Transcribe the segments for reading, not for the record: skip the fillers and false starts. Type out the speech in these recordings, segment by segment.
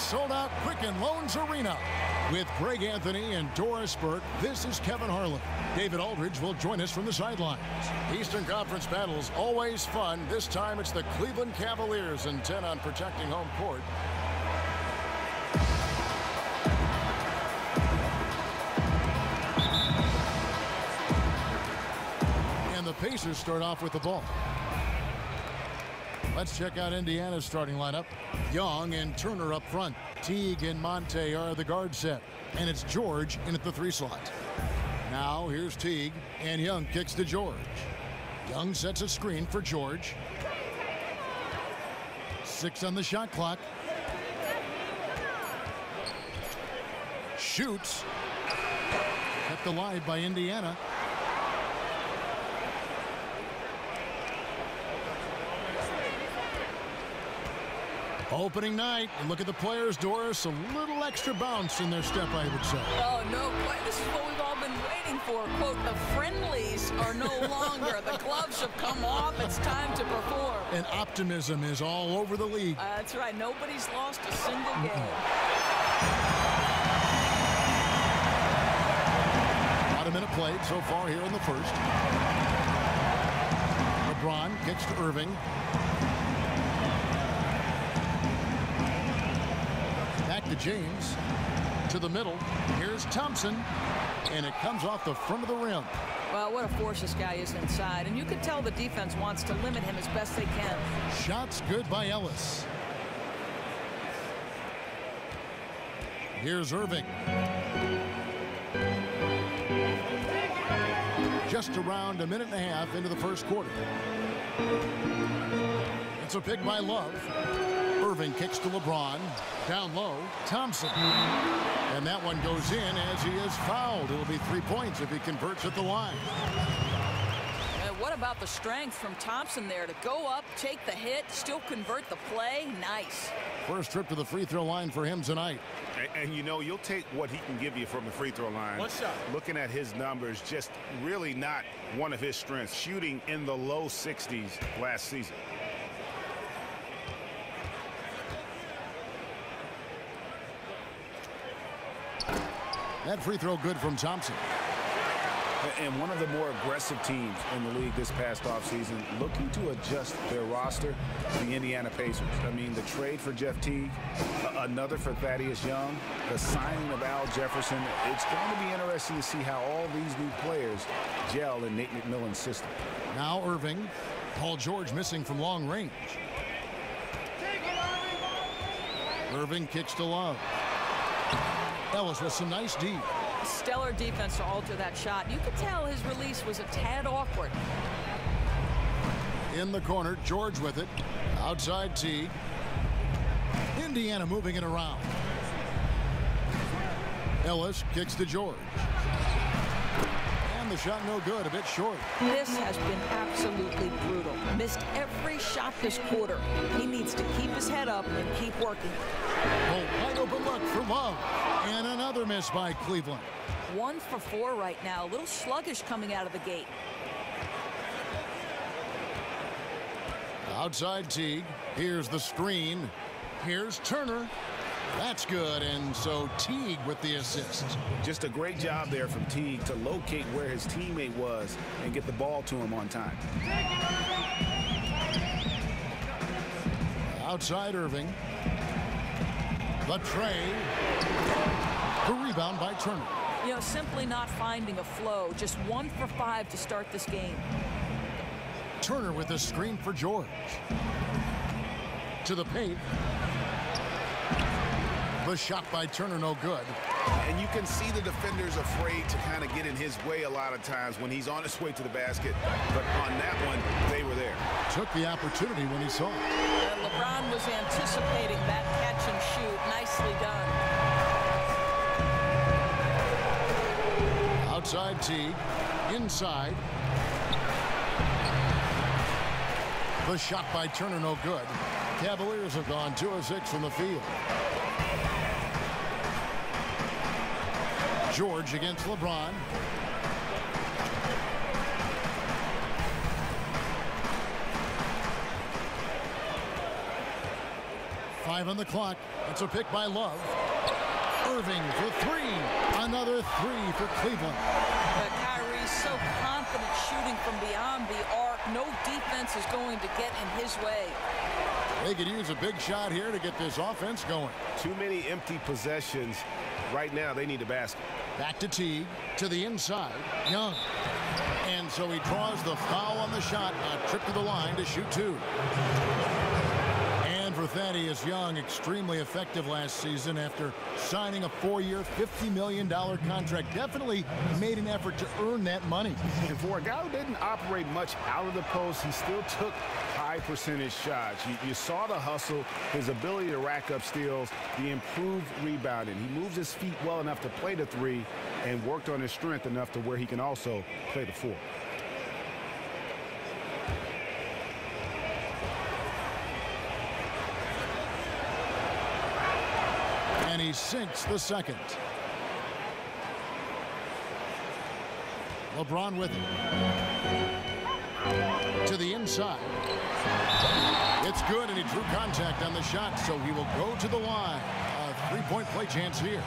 sold-out Quicken Loans Arena. With Greg Anthony and Doris Burke, this is Kevin Harlan. David Aldridge will join us from the sidelines. Eastern Conference battles always fun. This time it's the Cleveland Cavaliers intent on protecting home court. And the Pacers start off with the ball. Let's check out Indiana's starting lineup. Young and Turner up front. Teague and Monte are the guard set. And it's George in at the 3 slot. Now here's Teague, and Young kicks to George. Young sets a screen for George. 6 on the shot clock. Shoots. Kept alive by Indiana. Opening night, and look at the players, Doris, a little extra bounce in their step, I would say. Oh, no, this is what we've all been waiting for. Quote, the friendlies are no longer. The gloves have come off. It's time to perform. And optimism is all over the league. That's right. Nobody's lost a single game. About a minute played so far here in the first. LeBron kicks to Irving. Back to James. To the middle. Here's Thompson. And it comes off the front of the rim. Well, what a force this guy is inside. And you can tell the defense wants to limit him as best they can. Shots good by Ellis. Here's Irving. Just around a minute and a half into the first quarter. It's a pick by Love. Irving kicks to LeBron. Down low, Thompson. And that one goes in as he is fouled. It'll be 3 points if he converts at the line. And what about the strength from Thompson there to go up, take the hit, still convert the play? Nice. First trip to the free throw line for him tonight. And you know, you'll take what he can give you from the free throw line. One shot. Looking at his numbers, just really not one of his strengths. Shooting in the low 60s last season. That free throw good from Thompson. And one of the more aggressive teams in the league this past offseason, looking to adjust their roster, the Indiana Pacers. I mean, the trade for Jeff Teague, another for Thaddeus Young, the signing of Al Jefferson. It's going to be interesting to see how all these new players gel in Nate McMillan's system. Now Irving. Paul George missing from long range. Irving kicks to Love. Ellis with some nice D. Stellar defense to alter that shot. You could tell his release was a tad awkward. In the corner, George with it. Outside Teague. Indiana moving it around. Ellis kicks to George. And the shot no good, a bit short. This has been absolutely brutal. Missed every shot this quarter. He needs to keep his head up and keep working. Oh, wide open look for Love. And another miss by Cleveland. 1 for 4 right now. A little sluggish coming out of the gate. Outside Teague. Here's the screen. Here's Turner. That's good, and so Teague with the assist. Just a great job there from Teague to locate where his teammate was and get the ball to him on time. Outside Irving. The tray. The rebound by Turner. You know, simply not finding a flow. Just 1 for 5 to start this game. Turner with a screen for George. To the paint. The shot by Turner no good. And you can see the defenders afraid to kind of get in his way a lot of times when he's on his way to the basket. But on that one, they were there. Took the opportunity when he saw it. LeBron was anticipating that catch and shoot. Nicely done. Outside Teague. Inside. The shot by Turner no good. Cavaliers have gone 2 of 6 from the field. George against LeBron. 5 on the clock. It's a pick by Love. Irving for 3. Another 3 for Cleveland. Kyrie's so confident shooting from beyond the arc. No defense is going to get in his way. They could use a big shot here to get this offense going. Too many empty possessions. Right now, they need a basket. Back to Teague, to the inside. Young. And so he draws the foul on the shot. A trip to the line to shoot 2. And for Thaddeus Young, extremely effective last season after signing a 4-year, $50 million contract. Definitely made an effort to earn that money. And for a guy who didn't operate much out of the post, he still took high percentage shots. You saw the hustle, his ability to rack up steals, the improved rebounding. He moves his feet well enough to play the 3 and worked on his strength enough to where he can also play the 4. And he sinks the second. LeBron with it. To the inside. It's good, and he drew contact on the shot, so he will go to the line. A 3-point play chance here.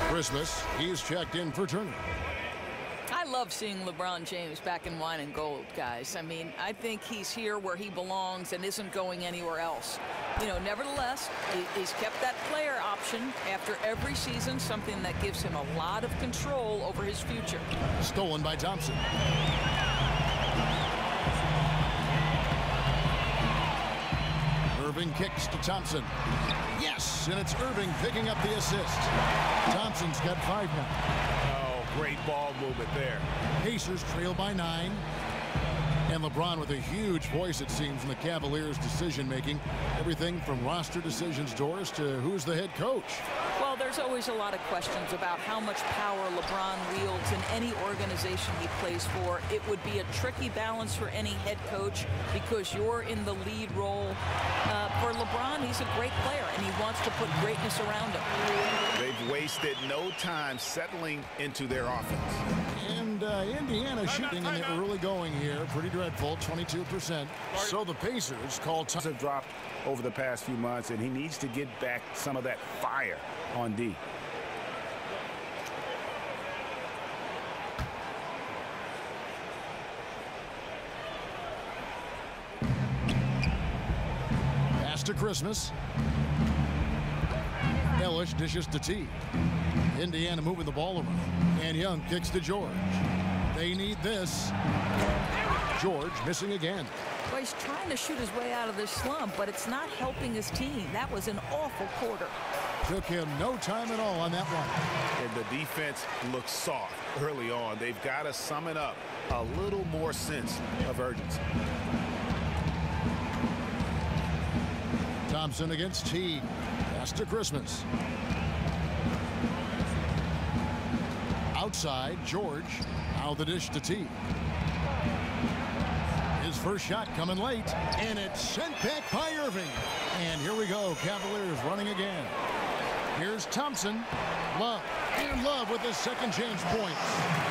Christmas, he's checked in for Turner. I love seeing LeBron James back in wine and gold, guys. I mean, I think he's here where he belongs and isn't going anywhere else. You know, nevertheless, he's kept that player option after every season, something that gives him a lot of control over his future. Stolen by Thompson. Irving kicks to Thompson. Yes, and it's Irving picking up the assist. Thompson's got 5 now. Great ball movement there. Pacers trail by 9. And LeBron with a huge voice, it seems, in the Cavaliers' decision-making. Everything from roster decisions, Doris, to who's the head coach. Well, there's always a lot of questions about how much power LeBron wields in any organization he plays for. It would be a tricky balance for any head coach because you're in the lead role. For LeBron, he's a great player, and he wants to put greatness around him. They've wasted no time settling into their offense. And Indiana shooting in the early going here. Pretty dreadful, 22%. So the Pacers call time. Have dropped over the past few months, and he needs to get back some of that fire on D. Pass to Christmas. Ellis dishes to T. Indiana moving the ball around. And Young kicks to George. They need this. George missing again. Well, he's trying to shoot his way out of this slump, but it's not helping his team. That was an awful quarter. Took him no time at all on that one. And the defense looks soft early on. They've got to sum it up. A little more sense of urgency. Thompson against Teague. Pass to Christmas. Outside, George. Now the dish to Teague. His first shot coming late, and it's sent back by Irving. And here we go, Cavaliers running again. Here's Thompson. Love. And Love with his second chance point.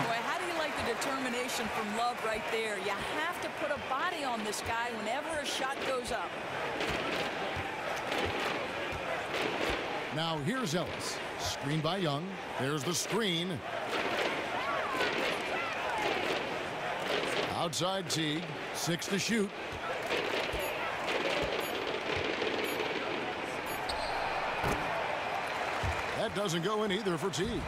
Boy, how do you like the determination from Love right there? You have to put a body on this guy whenever a shot goes up. Now here's Ellis. Screen by Young. There's the screen. Outside Teague. 6 to shoot. That doesn't go in either for Teague.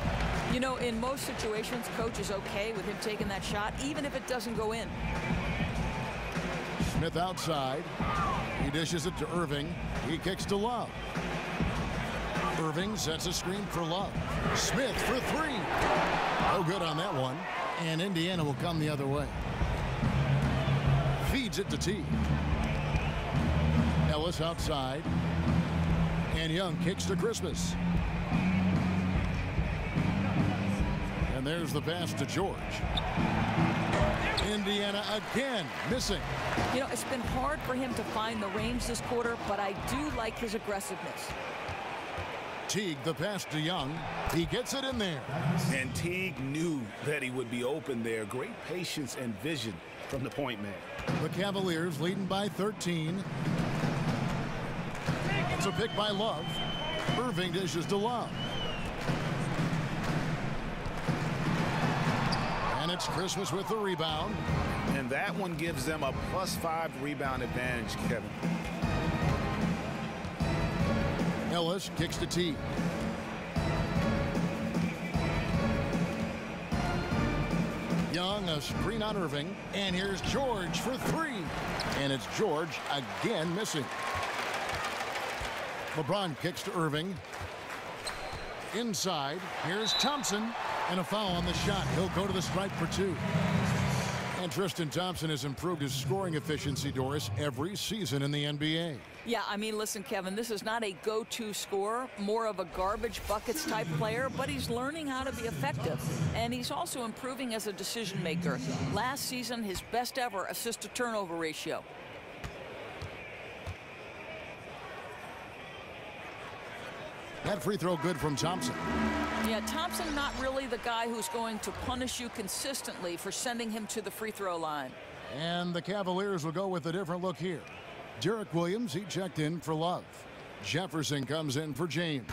You know, in most situations, coach is okay with him taking that shot, even if it doesn't go in. Smith outside. He dishes it to Irving. He kicks to Love. Irving sets a screen for Love. Smith for 3. No good on that one. And Indiana will come the other way. Feeds it to T. Ellis outside. And Young kicks to Christmas. And there's the pass to George. Indiana again missing. You know, it's been hard for him to find the range this quarter, but I do like his aggressiveness. Teague, the pass to Young. He gets it in there. And Teague knew that he would be open there. Great patience and vision from the point man. The Cavaliers leading by 13. It's a pick by Love. Irving dishes to Love. And it's Christmas with the rebound. And that one gives them a +5 rebound advantage, Kevin. Ellis kicks to Teague. Young, a screen on Irving. And here's George for three. And it's George again missing. LeBron kicks to Irving. Inside, here's Thompson. And a foul on the shot. He'll go to the stripe for two. And Tristan Thompson has improved his scoring efficiency, Doris, every season in the NBA. Yeah, I mean, listen, Kevin, this is not a go-to scorer, more of a garbage buckets type player, but he's learning how to be effective. And he's also improving as a decision maker. Last season, his best ever assist-to-turnover ratio. That free throw good from Thompson. Yeah, Thompson not really the guy who's going to punish you consistently for sending him to the free throw line. And the Cavaliers will go with a different look here. Derek Williams, he checked in for Love. Jefferson comes in for James.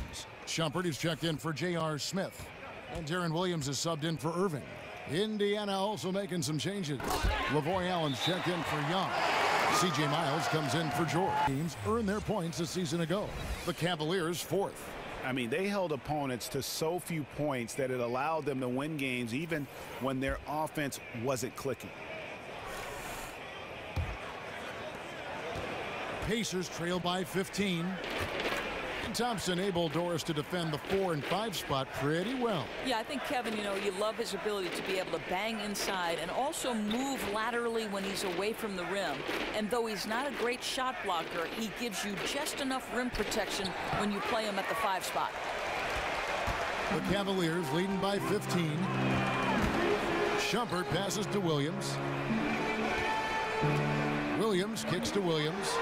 Shumpert is checked in for J.R. Smith. And Darren Williams is subbed in for Irving. Indiana also making some changes. Lavoy Allen's checked in for Young. C.J. Miles comes in for George. Teams earned their points a season ago. The Cavaliers fourth. I mean, they held opponents to so few points that it allowed them to win games even when their offense wasn't clicking. Pacers trail by 15. And Thompson able, Doris, to defend the 4 and 5 spot pretty well. Yeah, I think, Kevin, you know, you love his ability to be able to bang inside and also move laterally when he's away from the rim. And though he's not a great shot blocker, he gives you just enough rim protection when you play him at the 5 spot. The Cavaliers leading by 15. Shumpert passes to Williams. Williams kicks to Williams.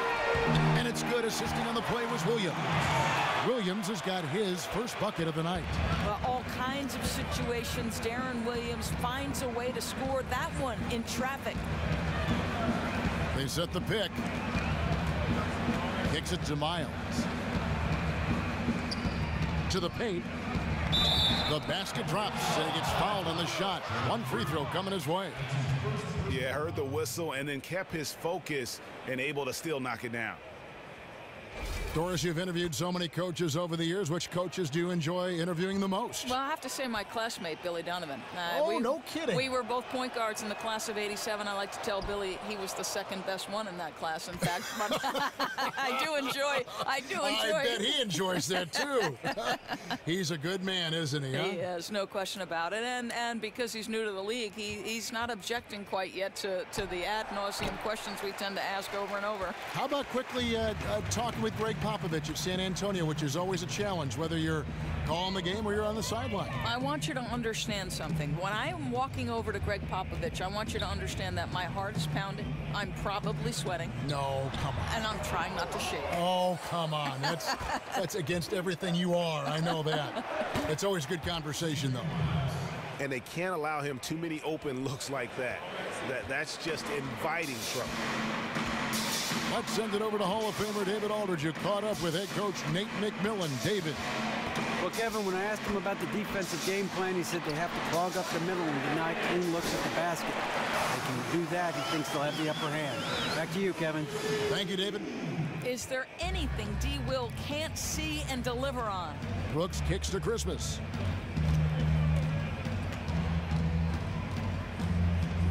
And it's good. Assisting on the play was Williams. Williams has got his first bucket of the night. Well, all kinds of situations. Darren Williams finds a way to score that one in traffic. They set the pick. Kicks it to Miles. To the paint. The basket drops and he gets fouled on the shot. One free throw coming his way. Yeah, heard the whistle and then kept his focus and able to still knock it down. Doris, you've interviewed so many coaches over the years. Which coaches do you enjoy interviewing the most? Well, I have to say my classmate, Billy Donovan. No kidding. We were both point guards in the class of '87. I like to tell Billy he was the second best one in that class, in fact. But I do enjoy. I bet he enjoys that, too. He's a good man, isn't he? Huh? He is, no question about it. And because he's new to the league, he's not objecting quite yet to the ad nauseum questions we tend to ask over and over. How about quickly talking with Greg Popovich at San Antonio, which is always a challenge, whether you're calling the game or you're on the sideline? I want you to understand something. When I am walking over to Greg Popovich, I want you to understand that my heart is pounding. I'm probably sweating. No, come on. And I'm trying not to shake. Oh, come on. That's against everything you are. I know that. It's always good conversation, though. And they can't allow him too many open looks like that. That's just inviting trouble. Let's send it over to Hall of Famer David Aldridge, who caught up with head coach Nate McMillan. David. Well, Kevin, when I asked him about the defensive game plan, he said they have to clog up the middle and deny clean looks at the basket. If they can do that, he thinks they'll have the upper hand. Back to you, Kevin. Thank you, David. Is there anything D. Will can't see and deliver on? Brooks kicks to Christmas.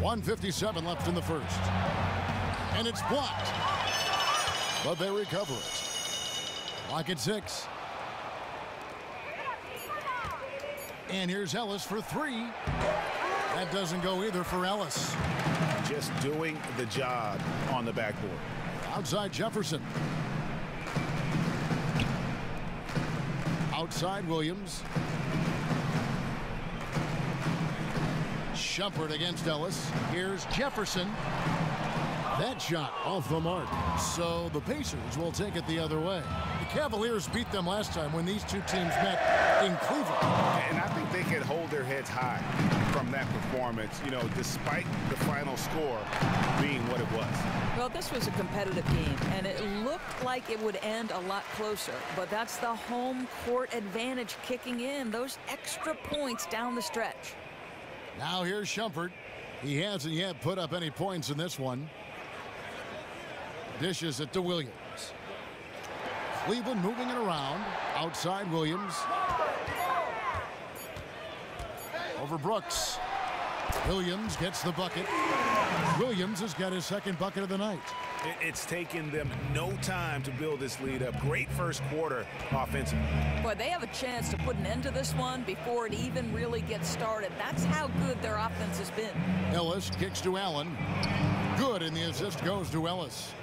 1:57 left in the first. And it's blocked. But they recover it. Lock at 6. And here's Ellis for 3. That doesn't go either for Ellis. Just doing the job on the backboard. Outside Jefferson. Outside Williams. Shumpert against Ellis. Here's Jefferson. That shot off the mark. So the Pacers will take it the other way. The Cavaliers beat them last time when these two teams met in Cleveland. And I think they can hold their heads high from that performance, you know, despite the final score being what it was. Well, this was a competitive game, and it looked like it would end a lot closer. But that's the home court advantage kicking in. Those extra points down the stretch. Now here's Shumpert. He hasn't yet put up any points in this one. Dishes it to Williams. Cleveland moving it around. Outside Williams. Over Brooks. Williams gets the bucket. Williams has got his second bucket of the night. It's taken them no time to build this lead up. Great first quarter offensively. Boy, they have a chance to put an end to this one before it even really gets started. That's how good their offense has been. Ellis kicks to Allen. Good, and the assist goes to Ellis.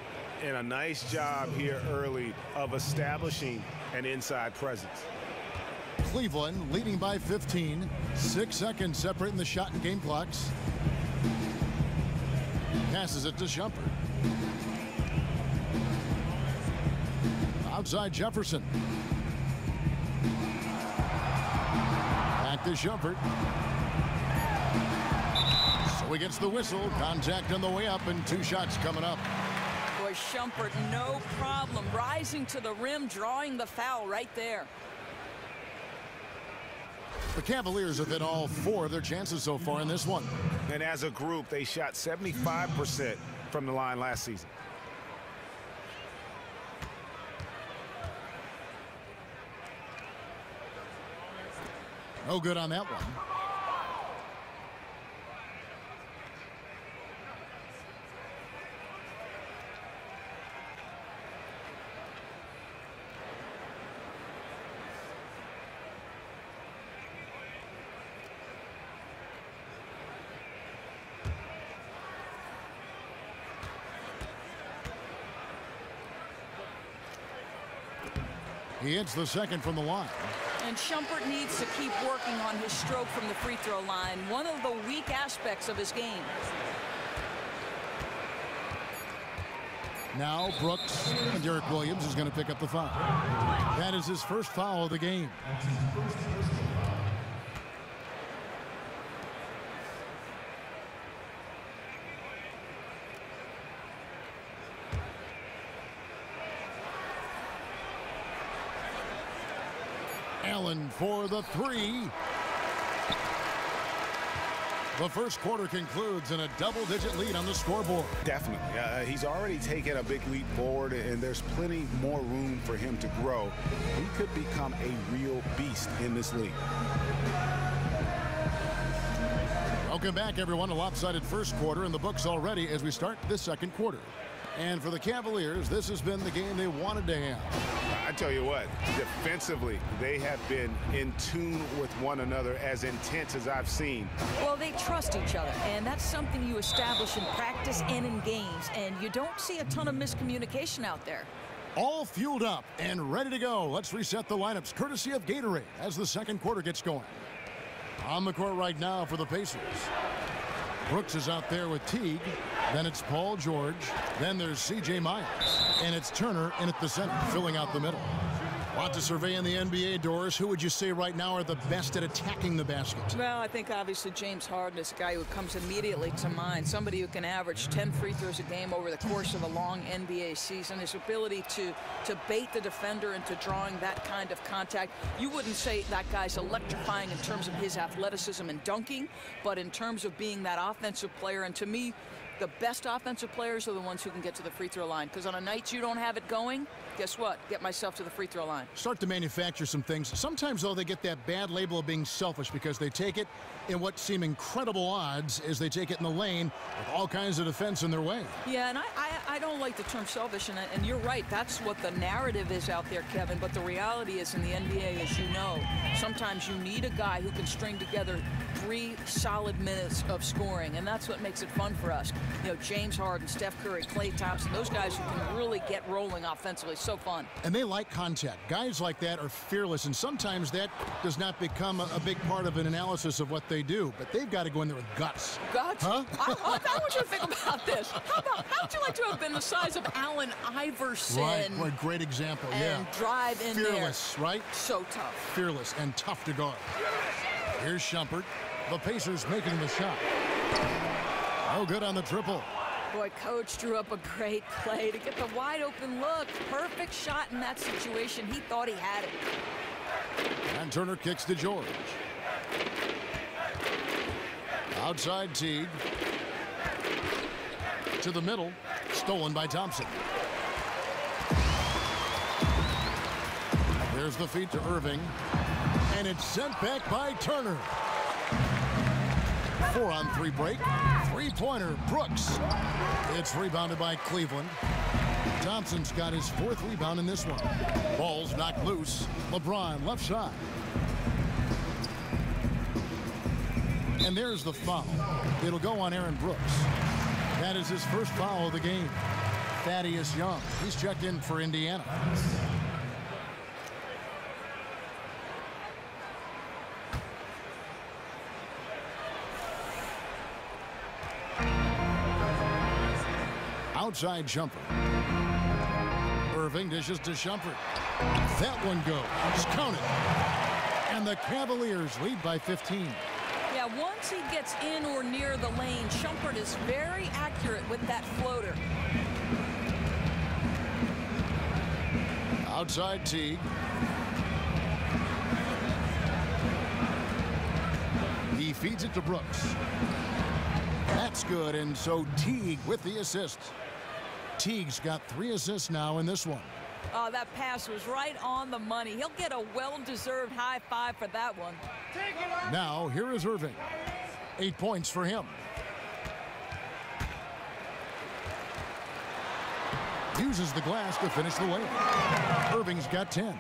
And a nice job here early of establishing an inside presence. Cleveland leading by 15. 6 seconds separating the shot and game clocks. Passes it to Shumpert. Outside Jefferson. Back to Shumpert. So he gets the whistle. Contact on the way up and 2 shots coming up. Boy, Shumpert, no problem. Rising to the rim, drawing the foul right there. The Cavaliers have hit all 4 of their chances so far in this one. And as a group, they shot 75% from the line last season. No good on that one. He hits the second from the line. And Shumpert needs to keep working on his stroke from the free throw line. One of the weak aspects of his game. Now Brooks and Derek Williams is going to pick up the foul. That is his first foul of the game. Allen for the 3. The first quarter concludes in a double-digit lead on the scoreboard. Definitely. He's already taken a big leap forward, and there's plenty more room for him to grow. He could become a real beast in this league. Welcome back, everyone. A lopsided first quarter in the books already as we start this second quarter. And for the Cavaliers, this has been the game they wanted to have. I tell you what, defensively, they have been in tune with one another as intense as I've seen. Well, they trust each other, and that's something you establish in practice and in games, and you don't see a ton of miscommunication out there. All fueled up and ready to go. Let's reset the lineups courtesy of Gatorade as the second quarter gets going. On the court right now for the Pacers. Brooks is out there with Teague. Then it's Paul George. Then there's C.J. Miles. And it's Turner in at the center, filling out the middle. Want to survey in the NBA, Doris? Who would you say right now are the best at attacking the basket? Well, I think obviously James Harden is a guy who comes immediately to mind. Somebody who can average 10 free throws a game over the course of a long NBA season. His ability to bait the defender into drawing that kind of contact. You wouldn't say that guy's electrifying in terms of his athleticism and dunking, but in terms of being that offensive player. And to me, the best offensive players are the ones who can get to the free throw line. Because on a night you don't have it going, guess what? Get myself to the free throw line. Start to manufacture some things. Sometimes, though, they get that bad label of being selfish because they take it in what seem incredible odds as they take it in the lane with all kinds of defense in their way. Yeah, and I don't like the term selfish, and you're right. That's what the narrative is out there, Kevin. But the reality is in the NBA, as you know, sometimes you need a guy who can string together 3 solid minutes of scoring, and that's what makes it fun for us. You know, James Harden, Steph Curry, Klay Thompson, those guys who can really get rolling offensively. So fun. And they like contact. Guys like that are fearless, and sometimes that does not become a big part of an analysis of what they do, but they've got to go in there with guts. Guts? Huh? I want you to think about this. How would you like to have been the size of Allen Iverson? Right, great example, and drive in there. Fearless, right? So tough. Fearless and tough to guard. Here's Shumpert. The Pacers making the shot. Oh, good on the triple. Boy, Coach drew up a great play to get the wide open look. Perfect shot in that situation. He thought he had it. And Turner kicks to George. Outside Teague. To the middle. Stolen by Thompson. There's the feed to Irving. And it's sent back by Turner. 4-on-3 break. Three-pointer, Brooks. It's rebounded by Cleveland. Thompson's got his 4th rebound in this one. Ball's knocked loose. LeBron left side. And there's the foul. It'll go on Aaron Brooks. That is his first foul of the game. Thaddeus Young. He's checked in for Indiana. Outside Shumpert. Irving dishes to Shumpert. That one goes. Count it. And the Cavaliers lead by 15. Yeah, once he gets in or near the lane, Shumpert is very accurate with that floater. Outside Teague. He feeds it to Brooks. That's good, and so Teague with the assist. Teague's got 3 assists now in this one. Oh, that pass was right on the money. He'll get a well-deserved high five for that one. Now, here is Irving. 8 points for him. Uses the glass to finish the layup. Irving's got 10.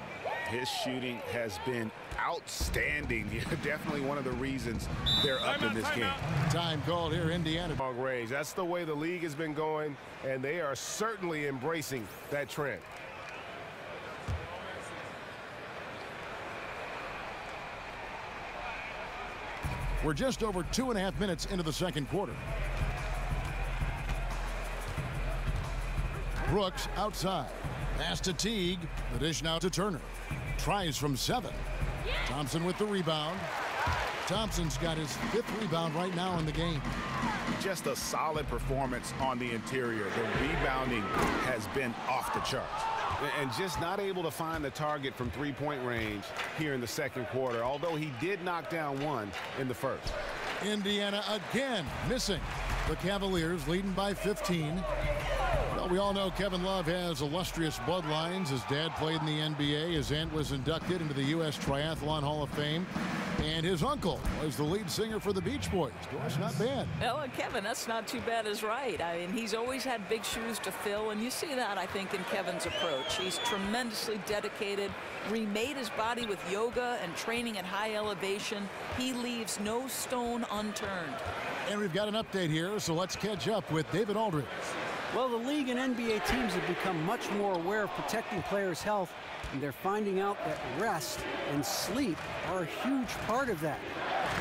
His shooting has been outstanding. Definitely one of the reasons they're up in this game. Time called here, Indiana. Long range. That's the way the league has been going, and they are certainly embracing that trend. We're just over 2.5 minutes into the second quarter. Brooks outside. Pass to Teague. The dish now to Turner. Tries from 7. Thompson with the rebound. Thompson's got his 5th rebound right now in the game. Just a solid performance on the interior. The rebounding has been off the charts. And just not able to find the target from three-point range here in the second quarter, although he did knock down one in the first. Indiana again missing. The Cavaliers leading by 15. Well, we all know Kevin Love has illustrious bloodlines. His dad played in the NBA. His aunt was inducted into the U.S. Triathlon Hall of Fame. And his uncle was the lead singer for the Beach Boys. That's not bad. Well, Kevin, that's not too bad is right. I mean, he's always had big shoes to fill, and you see that, I think, in Kevin's approach. He's tremendously dedicated, remade his body with yoga and training at high elevation. He leaves no stone unturned. And we've got an update here, so let's catch up with David Aldridge. Well, the league and NBA teams have become much more aware of protecting players' health, and they're finding out that rest and sleep are a huge part of that.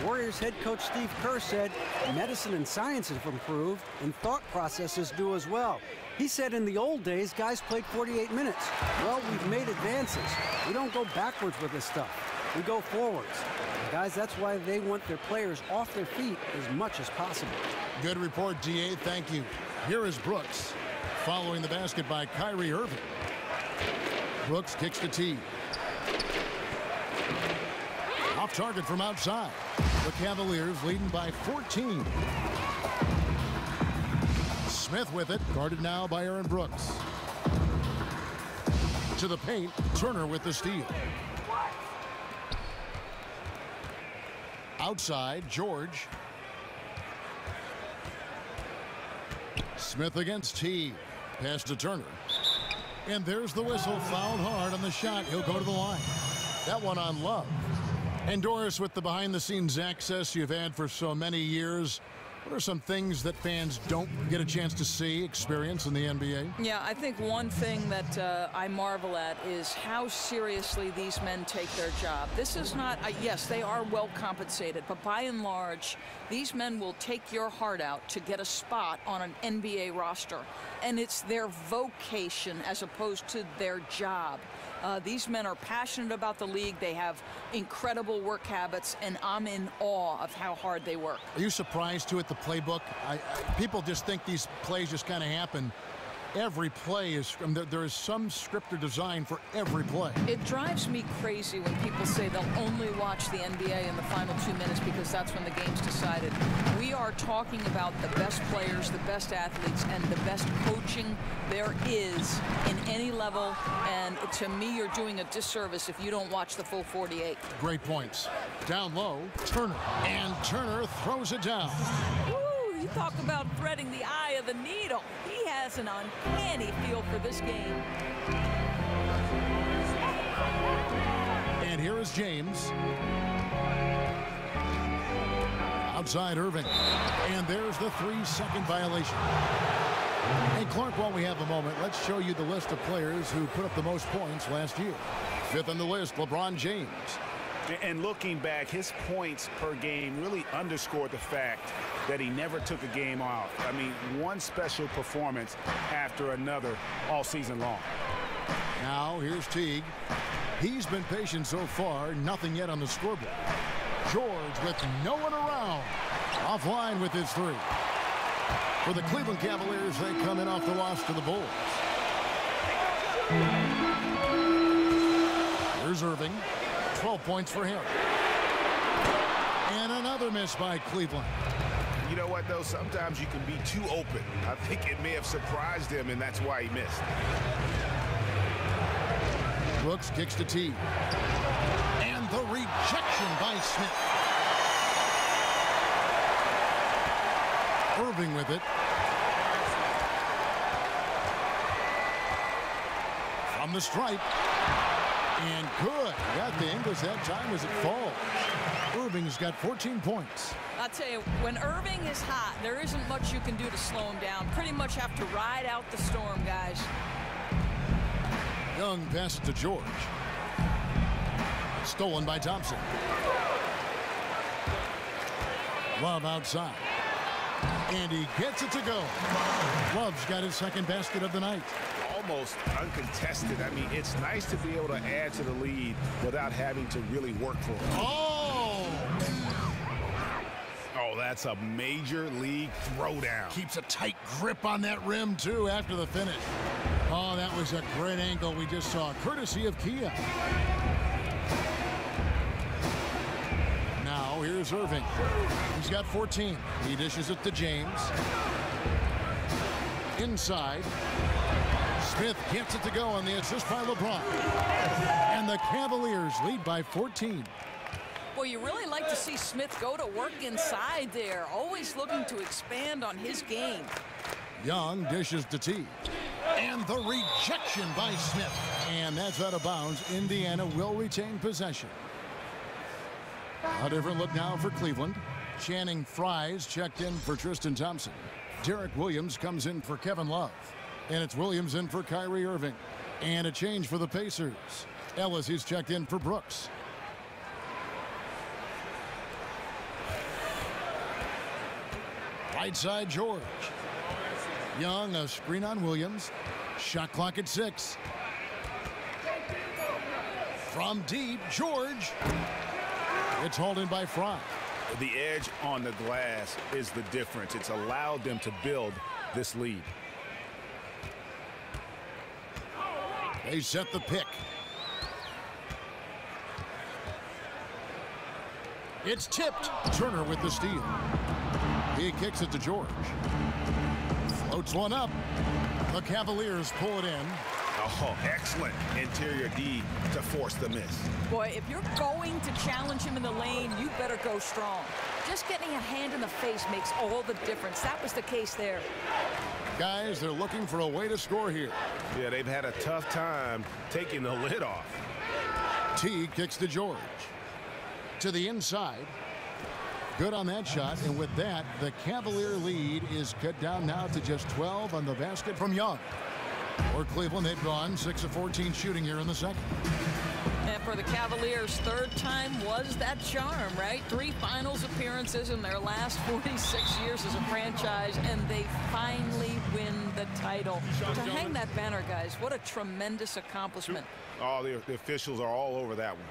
Warriors head coach Steve Kerr said medicine and science have improved, and thought processes do as well. He said in the old days, guys played 48 minutes. Well, we've made advances. We don't go backwards with this stuff. We go forwards. And guys, that's why they want their players off their feet as much as possible. Good report, DA. Thank you. Here is Brooks, following the basket by Kyrie Irving. Brooks kicks to Teague. Off target from outside. The Cavaliers leading by 14. Smith with it, guarded now by Aaron Brooks. To the paint, Turner with the steal. Outside, George. Smith against Teague. Pass to Turner. And there's the whistle. Fouled hard on the shot. He'll go to the line. That one on Love. And Doris, with the behind-the-scenes access you've had for so many years, What are some things that fans don't get a chance to see, experience in the NBA? Yeah, I think one thing that I marvel at is how seriously these men take their job. This is not, yes, they are well compensated, but by and large, these men will take your heart out to get a spot on an NBA roster. And it's their vocation as opposed to their job. These men are passionate about the league. They have incredible work habits, and I'm in awe of how hard they work. Are you surprised, too, at the playbook? People just think these plays just kind of happen. Every play is, there is some script or design for every play. It drives me crazy when people say they'll only watch the NBA in the final 2 minutes because that's when the game's decided. We are talking about the best players, the best athletes, and the best coaching there is in any level. And to me, you're doing a disservice if you don't watch the full 48. Great points. Down low, Turner. And Turner throws it down. Woo! You talk about threading the eye of the needle. He has an uncanny feel for this game. And here is James. Outside Irving. And there's the 3-second violation. Hey, Clark, while we have a moment, let's show you the list of players who put up the most points last year. Fifth on the list, LeBron James. And looking back, his points per game really underscored the fact that he never took a game off. I mean, one special performance after another all season long. Now, here's Teague. He's been patient so far, nothing yet on the scoreboard. George with no one around. Offline with his 3. For the Cleveland Cavaliers, they come in off the loss to the Bulls. Here's Irving. 12 points for him. And another miss by Cleveland. You know what, though? Sometimes you can be too open. I think it may have surprised him, and that's why he missed. Brooks kicks to T. And the rejection by Smith. Irving with it. From the stripe. And good. Got the English that time as it falls. Irving's got 14 points. I'll tell you, when Irving is hot, there isn't much you can do to slow him down. Pretty much have to ride out the storm, guys. Young passes to George. Stolen by Thompson. Love outside. And he gets it to go. Love's got his second basket of the night. Almost uncontested. I mean, it's nice to be able to add to the lead without having to really work for it. Oh! Oh, that's a major league throwdown. Keeps a tight grip on that rim, too, after the finish. Oh, that was a great angle we just saw, courtesy of Kia. Now, here's Irving. He's got 14. He dishes it to James. Inside. Smith gets it to go on the assist by LeBron. And the Cavaliers lead by 14. Well, you really like to see Smith go to work inside there, always looking to expand on his game. Young dishes to T. And the rejection by Smith. And that's out of bounds. Indiana will retain possession. A different look now for Cleveland. Channing Frye's checked in for Tristan Thompson. Derek Williams comes in for Kevin Love. And it's Williams in for Kyrie Irving. And a change for the Pacers. Ellis is checked in for Brooks. Right side, George. Young, a screen on Williams. Shot clock at 6. From deep, George. It's hauled in by Fry. The edge on the glass is the difference. It's allowed them to build this lead. They set the pick. It's tipped. Turner with the steal. He kicks it to George. Floats one up. The Cavaliers pull it in. Oh, excellent interior D to force the miss. Boy, if you're going to challenge him in the lane, you better go strong. Just getting a hand in the face makes all the difference. That was the case there. Guys, they're looking for a way to score here. Yeah, they've had a tough time taking the lid off. T kicks to George. To the inside. Good on that shot, and with that, the Cavalier lead is cut down now to just 12 on the basket from Young. For Cleveland, they've gone 6 of 14 shooting here in the second. And for the Cavaliers, third time was that charm, right? 3 finals appearances in their last 46 years as a franchise, and they finally win the title. To hang that banner, guys, what a tremendous accomplishment. Oh, the officials are all over that one.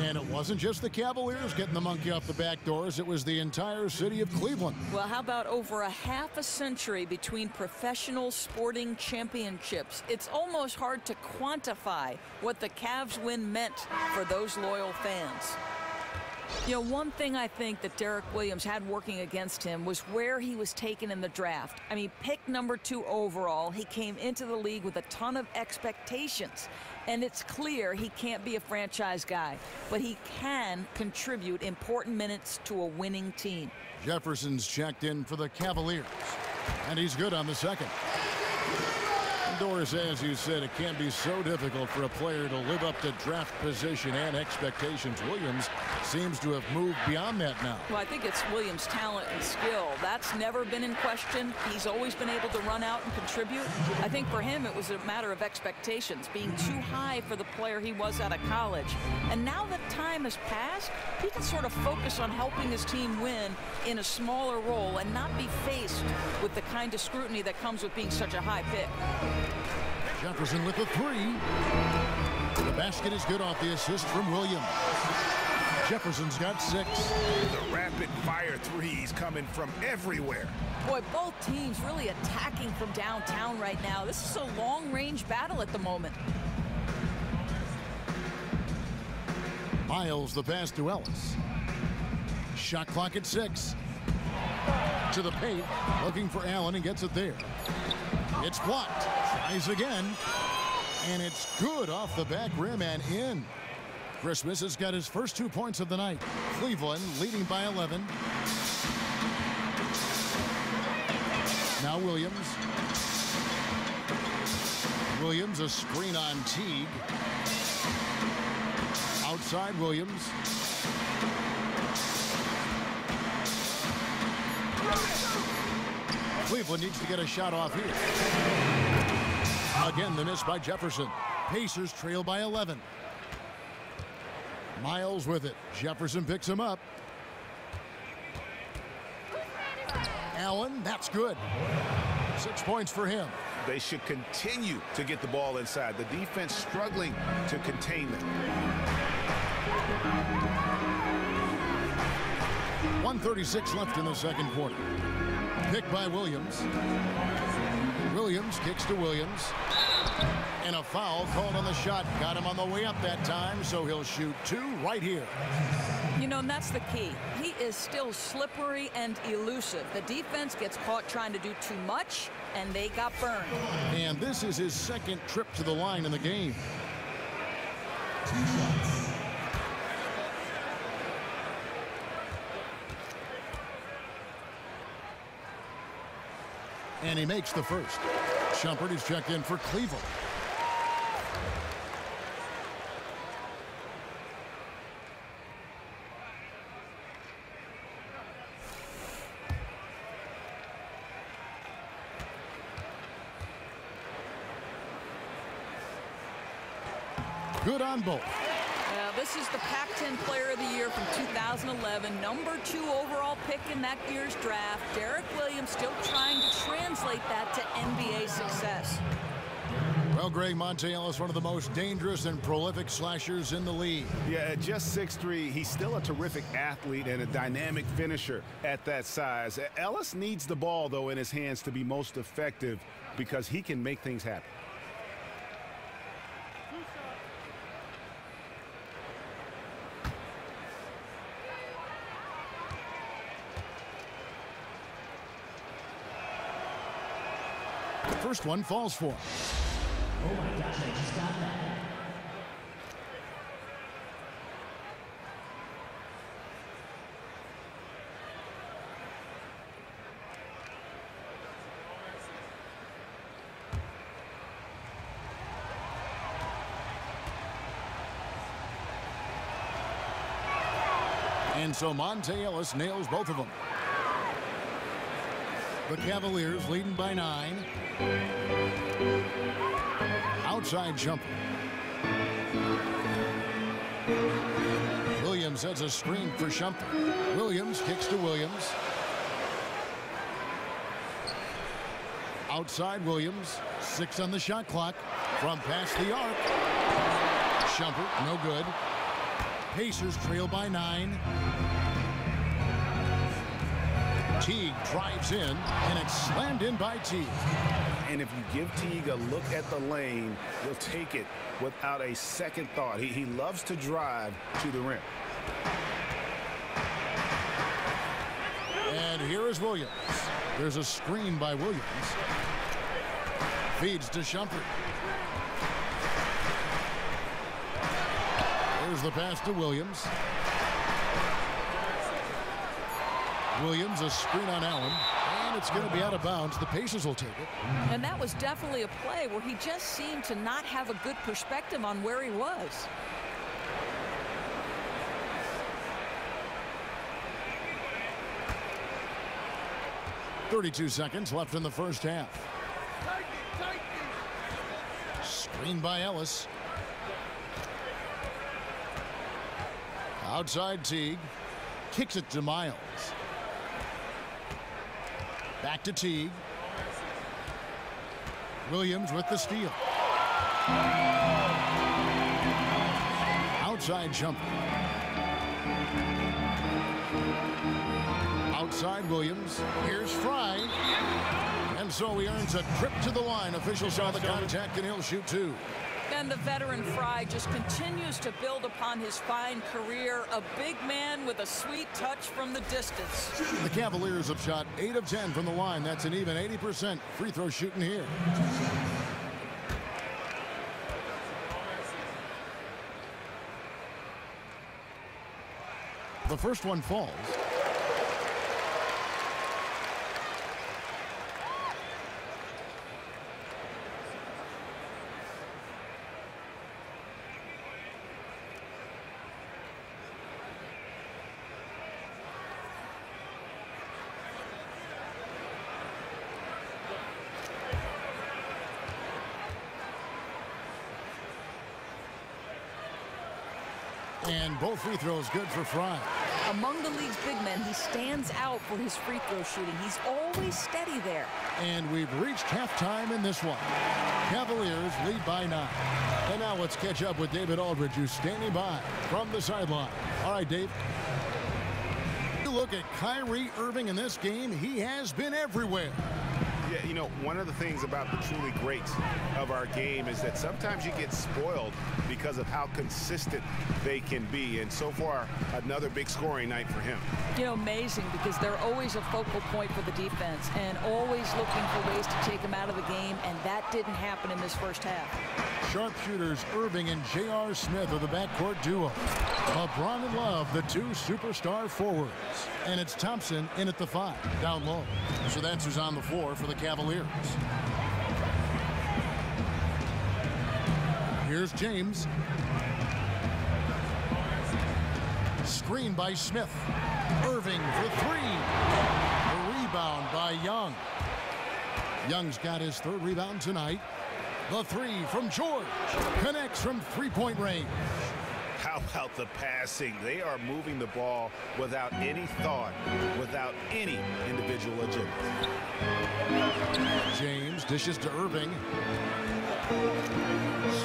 And it wasn't just the Cavaliers getting the monkey off the back doors. It was the entire city of Cleveland. Well, how about over a half a century between professional sporting championships? It's almost hard to quantify what the Cavs win meant for those loyal fans. You know, one thing I think that Derek Williams had working against him was where he was taken in the draft. I mean, pick number 2 overall, he came into the league with a ton of expectations. And it's clear he can't be a franchise guy, but he can contribute important minutes to a winning team. Jefferson's checked in for the Cavaliers, and he's good on the second. Indoors, as you said, it can be so difficult for a player to live up to draft position and expectations. Williams seems to have moved beyond that now. Well, I think it's Williams' talent and skill. That's never been in question. He's always been able to run out and contribute. I think for him it was a matter of expectations, being too high for the player he was out of college. And now that time has passed, he can sort of focus on helping his team win in a smaller role and not be faced with the kind of scrutiny that comes with being such a high pick. Jefferson with the 3. The basket is good off the assist from Williams. Jefferson's got 6. The rapid-fire threes coming from everywhere. Boy, both teams really attacking from downtown right now. This is a long-range battle at the moment. Miles the pass to Ellis. Shot clock at 6. To the paint, looking for Allen, and gets it there. It's blocked. Tries again. And it's good off the back rim and in. Christmas has got his first 2 points of the night. Cleveland leading by 11. Now Williams. Williams, a screen on Teague. Outside Williams. Cleveland needs to get a shot off here. Again, the miss by Jefferson. Pacers trail by 11. Miles with it. Jefferson picks him up. Allen, that's good. 6 points for him. They should continue to get the ball inside. The defense struggling to contain them. 1:36 left in the second quarter. Pick by Williams. Williams kicks to Williams. And a foul called on the shot. Got him on the way up that time, so he'll shoot 2 right here. You know, and that's the key. He is still slippery and elusive. The defense gets caught trying to do too much, and they got burned. And this is his second trip to the line in the game. And he makes the first. Shumpert is checked in for Cleveland. Good on both. This is the Pac-10 Player of the Year from 2011, number 2 overall pick in that year's draft. Derek Williams still trying to translate that to NBA success. Well, Greg, Monte Ellis, one of the most dangerous and prolific slashers in the league. Yeah, at just 6'3", he's still a terrific athlete and a dynamic finisher at that size. Ellis needs the ball, though, in his hands to be most effective because he can make things happen. First one falls for him. Oh my gosh, I just got that. And so Monte Ellis nails both of them. The Cavaliers leading by 9. Outside jumper. Williams has a screen for Shumpert. Williams kicks to Williams. Outside Williams. 6 on the shot clock. From past the arc. Shumpert, no good. Pacers trail by 9. Teague drives in, and it's slammed in by Teague. And if you give Teague a look at the lane, he'll take it without a second thought. He loves to drive to the rim. And here is Williams. There's a screen by Williams. Feeds to Shumpert. There's the pass to Williams. Williams, a screen on Allen, and it's going to be out of bounds. The Pacers will take it. And that was definitely a play where he just seemed to not have a good perspective on where he was. .32 seconds left in the first half. Screen by Ellis. Outside Teague. Kicks it to Miles. Back to Teague. Williams with the steal. Outside jumper. Outside Williams. Here's Fry. And so he earns a trip to the line. Officials saw the contact, and he'll shoot 2. And the veteran Fry just continues to build upon his fine career. A big man with a sweet touch from the distance. The Cavaliers have shot 8 of 10 from the line. That's an even 80% free throw shooting here. The first one falls. And both free throws good for Fry. Among the league's big men, he stands out for his free throw shooting. He's always steady there. And we've reached halftime in this one. Cavaliers lead by 9. And now let's catch up with David Aldridge, who's standing by from the sideline. All right, Dave. You look at Kyrie Irving in this game. He has been everywhere. Yeah, you know, one of the things about the truly greats of our game is that sometimes you get spoiled because of how consistent they can be. And so far, another big scoring night for him. You know, amazing, because they're always a focal point for the defense and always looking for ways to take him out of the game, and that didn't happen in this first half. Sharpshooters Irving and J.R. Smith are the backcourt duo. LeBron and Love, the 2 superstar forwards. And it's Thompson in at the 5, down low. So that's who's on the floor for the Cavaliers. Here's James. Screen by Smith. Irving for 3. The rebound by Young. Young's got his 3rd rebound tonight. The 3 from George. Connects from 3-point range. How about the passing? They are moving the ball without any thought, without any individual agenda. James dishes to Irving.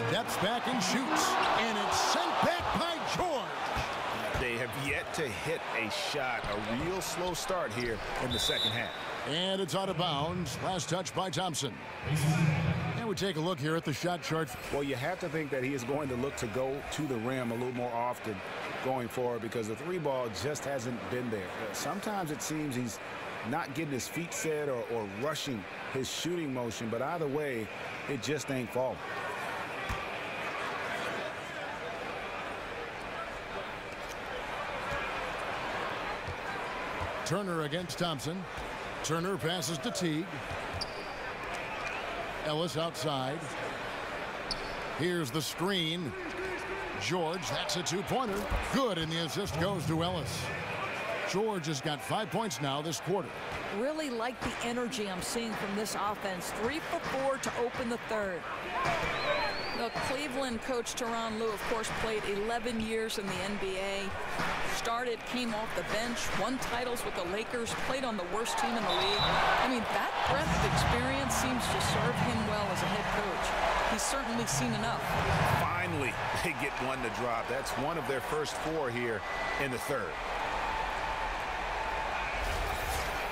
Steps back and shoots. And it's sent back by George. They have yet to hit a shot. A real slow start here in the second half. And it's out of bounds. Last touch by Thompson. And we take a look here at the shot chart. Well, you have to think that he is going to look to go to the rim a little more often going forward, because the 3 ball just hasn't been there. Sometimes it seems he's not getting his feet set or rushing his shooting motion, but either way, it just ain't falling. Turner against Thompson. Turner passes to Teague. Ellis outside. Here's the screen. George, that's a 2-pointer. Good, and the assist goes to Ellis. George has got 5 points now this quarter. Really like the energy I'm seeing from this offense. 3 for 4 to open the third. The Cleveland coach Tyronn Lue, of course, played 11 years in the NBA. Came off the bench, won titles with the Lakers, played on the worst team in the league. I mean, that breadth of experience seems to serve him well as a head coach. He's certainly seen enough. Finally, they get one to drop. That's one of their first 4 here in the third.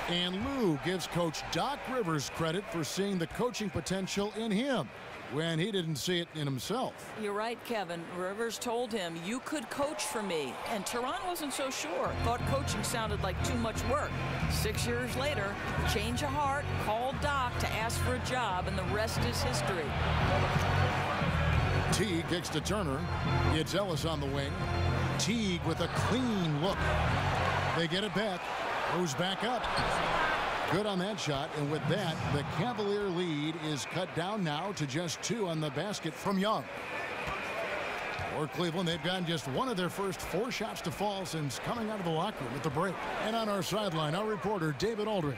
And Lue gives Coach Doc Rivers credit for seeing the coaching potential in him when he didn't see it in himself. You're right, Kevin. Rivers told him, you could coach for me. And Tyronn wasn't so sure. Thought coaching sounded like too much work. 6 years later, change of heart, called Doc to ask for a job, and the rest is history. Teague kicks to Turner. It's Ellis on the wing. Teague with a clean look. They get it back. Goes back up. Good on that shot, and with that, the Cavalier lead is cut down now to just 2 on the basket from Young. For Cleveland, they've gotten just one of their first 4 shots to fall since coming out of the locker room at the break. And on our sideline, our reporter, David Aldridge.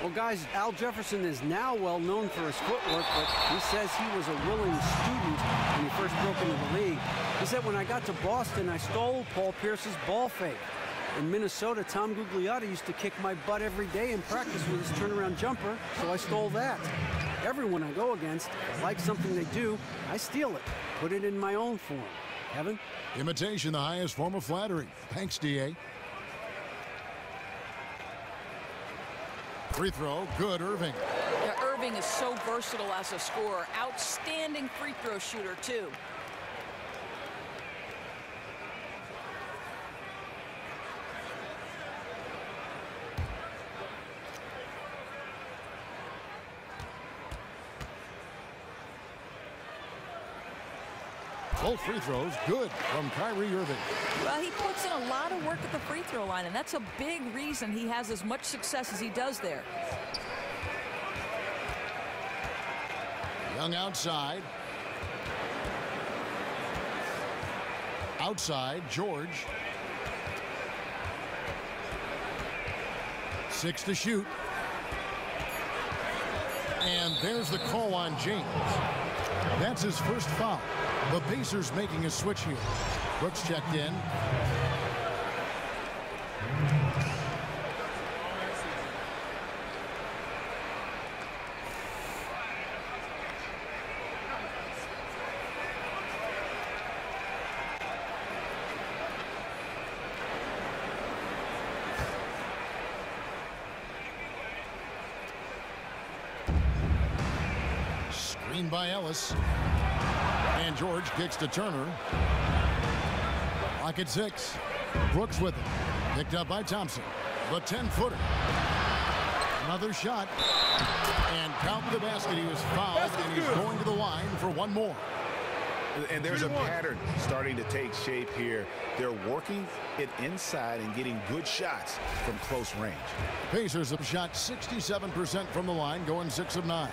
Well, guys, Al Jefferson is now well known for his footwork, but he says he was a willing student when he first broke into the league. He said, when I got to Boston, I stole Paul Pierce's ball fake. In Minnesota, Tom Gugliotta used to kick my butt every day in practice with his turnaround jumper, so I stole that. Everyone I go against, I like something they do, I steal it, put it in my own form. Kevin? Imitation, the highest form of flattery. Thanks, D.A. Free throw, good, Irving. Yeah, Irving is so versatile as a scorer. Outstanding free throw shooter, too. Both free throws, good from Kyrie Irving. Well, he puts in a lot of work at the free throw line, and that's a big reason he has as much success as he does there. Young outside. Outside, George. 6 to shoot. And there's the call on James. That's his first foul. The Pacers making a switch here. Brooks checked in. Screen by Ellis. And George kicks to Turner. Lock at 6. Brooks with it. Picked up by Thompson. The 10-footer. Another shot. And count the basket. He was fouled, and he's going to the line for one more. And there's a pattern starting to take shape here. They're working it inside and getting good shots from close range. Pacers have shot 67% from the line, going 6 of 9.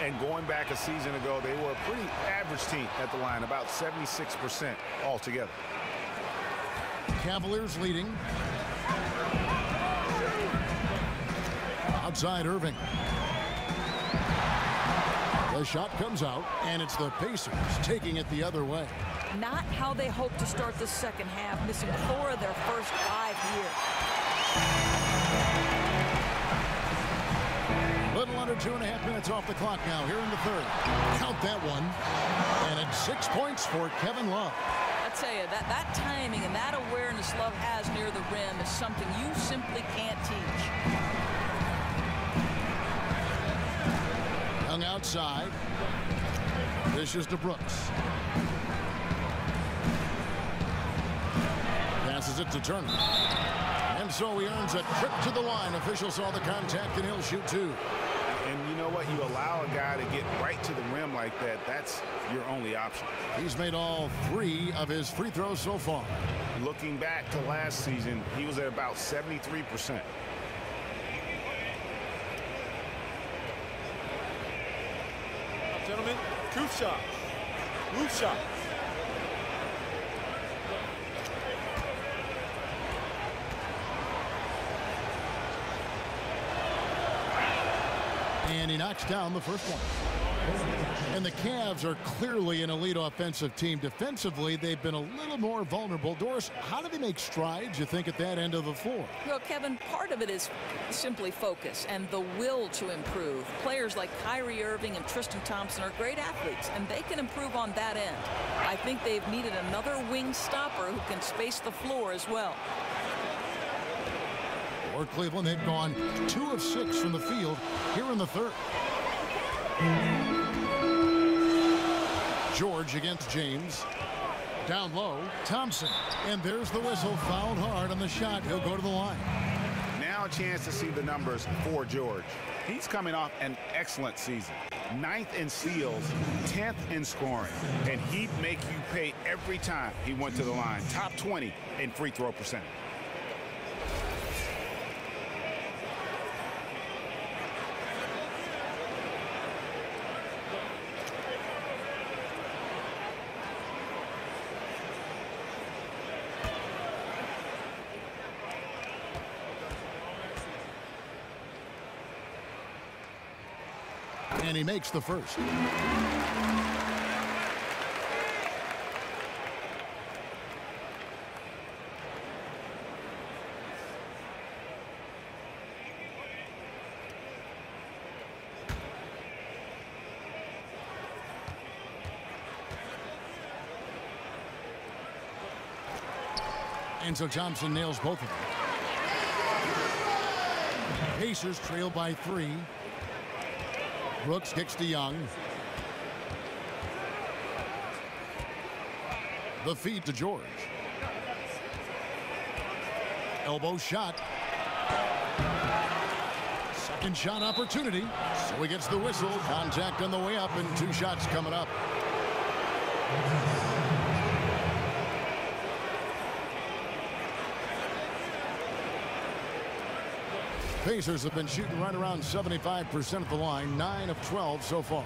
And going back a season ago, they were a pretty average team at the line, about 76% altogether. Cavaliers leading. Outside Irving. The shot comes out, and it's the Pacers taking it the other way. Not how they hope to start the second half, missing 4 of their first 5 here. Little under 2.5 minutes off the clock now here in the third. Count that one. And it's 6 points for Kevin Love. I tell you, that timing and that awareness Love has near the rim is something you simply can't teach. Young outside. Dishes to Brooks. Passes it to Turner. And so he earns a trip to the line. Official saw the contact, and he'll shoot 2. And you know what? You allow a guy to get right to the rim like that. That's your only option. He's made all 3 of his free throws so far. Looking back to last season, he was at about 73%. Gentlemen, truth shot. Roof shot. And he knocks down the first one. And the Cavs are clearly an elite offensive team. Defensively, they've been a little more vulnerable. Doris, how do they make strides, you think, at that end of the floor? Well, Kevin, part of it is simply focus and the will to improve. Players like Kyrie Irving and Tristan Thompson are great athletes, and they can improve on that end. I think they've needed another wing stopper who can space the floor as well. For Cleveland, they've gone 2 of 6 from the field here in the third. George against James. Down low, Thompson. And there's the whistle. Fouled hard on the shot. He'll go to the line. Now a chance to see the numbers for George. He's coming off an excellent season. 9th in steals, 10th in scoring. And he'd make you pay every time he went to the line. Top 20 in free throw percentage. And he makes the first. And so Thompson nails both of them. Pacers trail by 3. Brooks kicks to Young. The feed to George. Elbow shot. Second shot opportunity. So he gets the whistle. Contact on the way up and 2 shots coming up. Pacers have been shooting right around 75% at the line, 9 of 12 so far.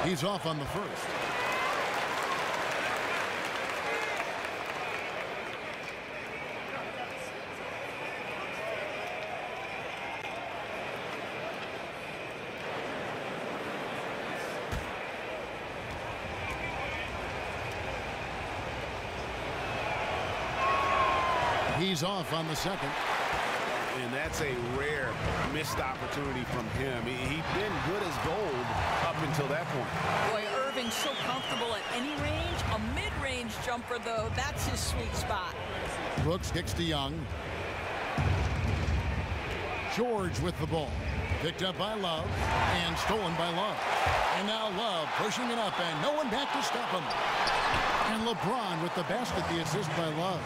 He's off on the first. He's off on the second. And that's a rare missed opportunity from him. He'd been good as gold up until that point. Boy, Irving's so comfortable at any range. A mid-range jumper, though, that's his sweet spot. Brooks kicks to Young. George with the ball. Picked up by Love and stolen by Love. And now Love pushing it up and no one back to stop him. And LeBron with the basket, the assist by Love.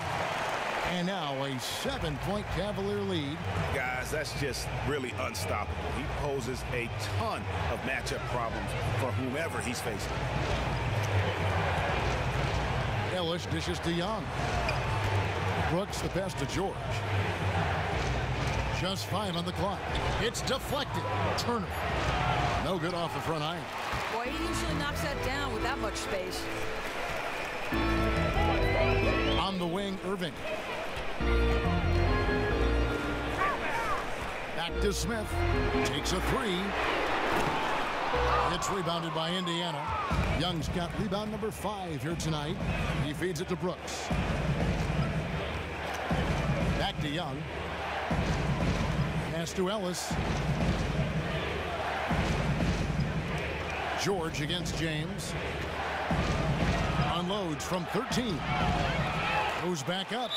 And now a 7-point Cavalier lead. Guys, that's just really unstoppable. He poses a ton of matchup problems for whomever he's facing. Ellis dishes to Young. Brooks the pass to George. Just 5 on the clock. It's deflected. Turner. No good off the front iron. Boy, he usually knocks that down with that much space. On the wing, Irving. Back to Smith. Takes a 3. It's rebounded by Indiana. Young's got rebound number 5 here tonight. He feeds it to Brooks. Back to Young. Pass to Ellis. George against James. Unloads from 13. Goes back up.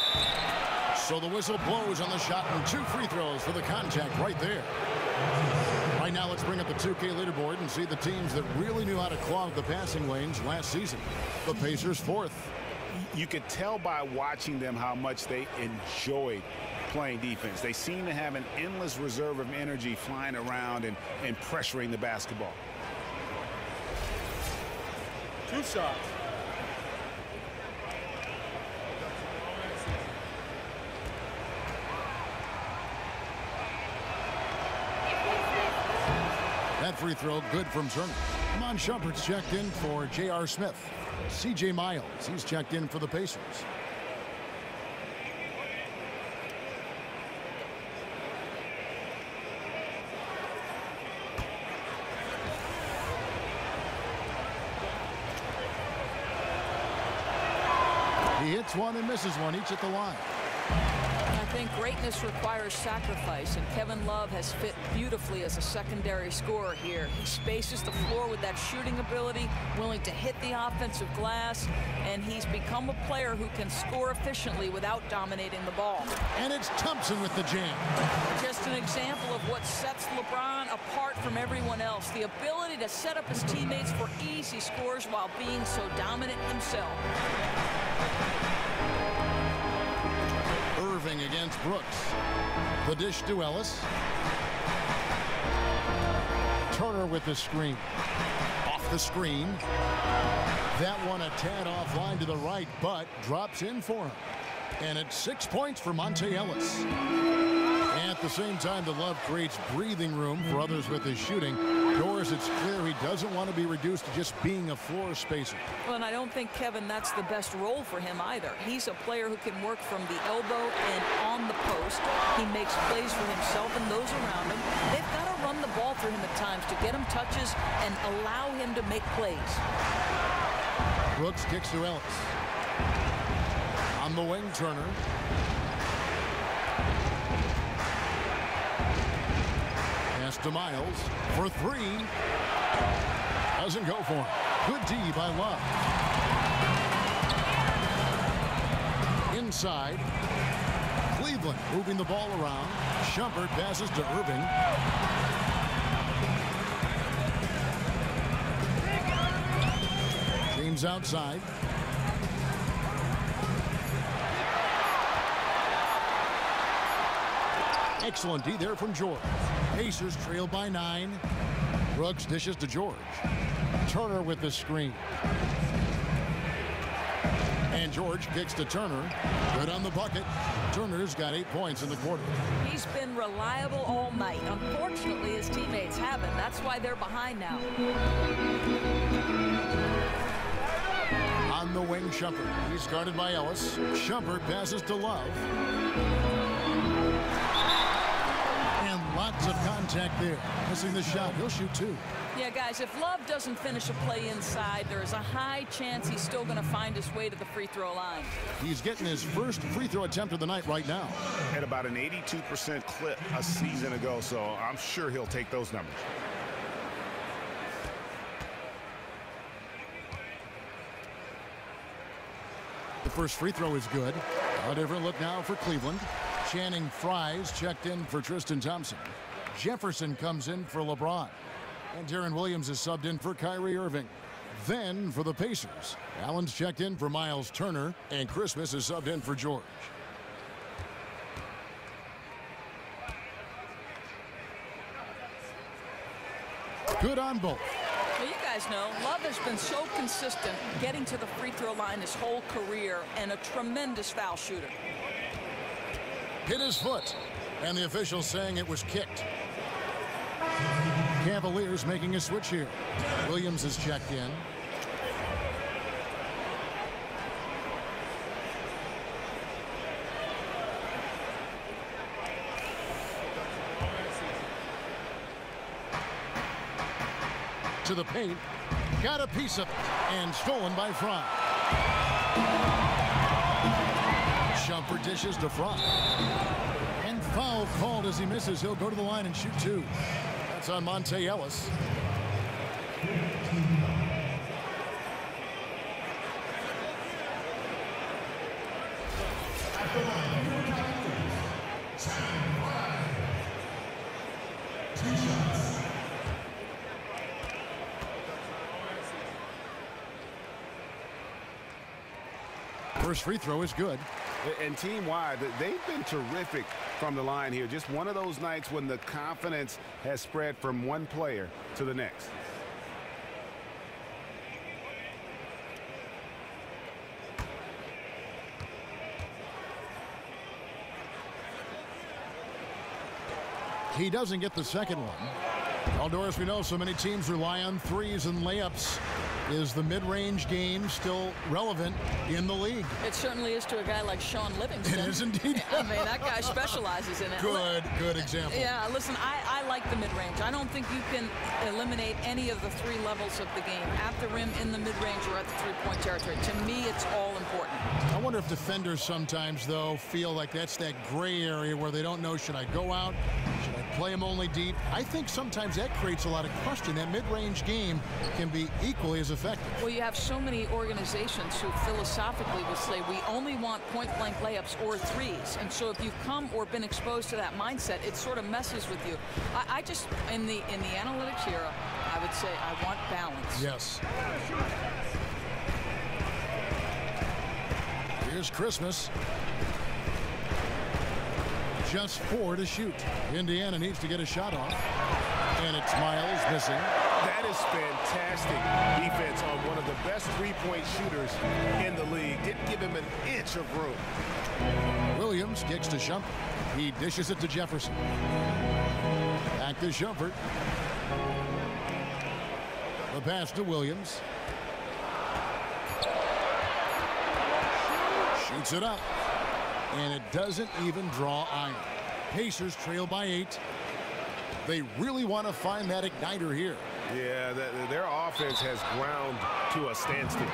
So the whistle blows on the shot and 2 free throws for the contact right there. Right now, let's bring up the 2K leaderboard and see the teams that really knew how to clog the passing lanes last season. The Pacers 4th. You could tell by watching them how much they enjoyed playing defense. They seem to have an endless reserve of energy flying around and pressuring the basketball. 2 shots. That free throw good from Turner. Amon Shumpert's checked in for J.R. Smith. C.J. Miles, he's checked in for the Pacers. hits one and misses one, each at the line. I think greatness requires sacrifice, and Kevin Love has fit beautifully as a secondary scorer here. He spaces the floor with that shooting ability, willing to hit the offensive glass, and he's become a player who can score efficiently without dominating the ball. And it's Thompson with the jam. Just an example of what sets LeBron apart from everyone else, the ability to set up his teammates for easy scores while being so dominant himself. Irving against Brooks. The dish to Ellis. Turner with the screen. Off the screen. That one a tad offline to the right, but drops in for him. And it's 6 points for Monte Ellis. At the same time, the Love creates breathing room for others with his shooting. Doris, it's clear he doesn't want to be reduced to just being a floor spacer. Well, and I don't think, Kevin, that's the best role for him either. He's a player who can work from the elbow and on the post. He makes plays for himself and those around him. They've got to run the ball through him at times to get him touches and allow him to make plays. Brooks kicks to Ellis. On the wing, Turner. Pass to Miles for three. Doesn't go for him. Good D by Love. Inside. Cleveland moving the ball around. Shumpert passes to Irving. James outside. Excellent D there from George. Pacers trail by 9. Brooks dishes to George. Turner with the screen. And George kicks to Turner. Good on the bucket. Turner's got 8 points in the quarter. He's been reliable all night. Unfortunately, his teammates haven't. That's why they're behind now. On the wing, Shumpert. He's guarded by Ellis. Shumpert passes to Love. Lots of contact there. Missing the shot. He'll shoot 2. Yeah, guys, if Love doesn't finish a play inside, there is a high chance he's still going to find his way to the free throw line. He's getting his first free throw attempt of the night right now. At about an 82% clip a season ago, so I'm sure he'll take those numbers. The first free throw is good. A different look now for Cleveland. Channing Frye's checked in for Tristan Thompson. Jefferson comes in for LeBron. And Darren Williams is subbed in for Kyrie Irving. Then for the Pacers, Allen's checked in for Miles Turner, and Christmas is subbed in for George. Good on both. Well, you guys know, Love has been so consistent getting to the free throw line his whole career and a tremendous foul shooter. Hit his foot, and the official saying it was kicked. Cavaliers making a switch here. Williams is checked in. To the paint. Got a piece of it, and stolen by Fry. Shumpert dishes to Fry. And foul called as he misses. He'll go to the line and shoot 2. That's on Monte Ellis. First free throw is good. And team-wide, they've been terrific from the line here. Just one of those nights when the confidence has spread from one player to the next. He doesn't get the second one. Well, Doris, we know so many teams rely on threes and layups. Is the mid-range game still relevant in the league? It certainly is to a guy like Sean Livingston. It is indeed. I mean, that guy specializes in it. Good example. Yeah, listen, I like the mid-range. I don't think you can eliminate any of the three levels of the game, at the rim, in the mid-range, or at the three-point territory. To me, it's all important. I wonder if defenders sometimes, though, feel like that's that gray area where they don't know, should I go out? Should I play him only deep? I think sometimes that creates a lot of question. That mid-range game can be equally as effective. Well, you have so many organizations who philosophically will say we only want point-blank layups or threes. And so if you've come or been exposed to that mindset, it sort of messes with you. I just, in the analytics era, I would say I want balance. Yes. Here's Christmas. Just 4 to shoot. Indiana needs to get a shot off. And it's Miles missing. That is fantastic defense on one of the best three-point shooters in the league. Didn't give him an inch of room. Williams kicks to Shumpert. He dishes it to Jefferson. Back to Shumpert. The pass to Williams. Shoots it up. And it doesn't even draw iron. Pacers trail by 8. They really want to find that igniter here. Yeah, their offense has ground to a standstill.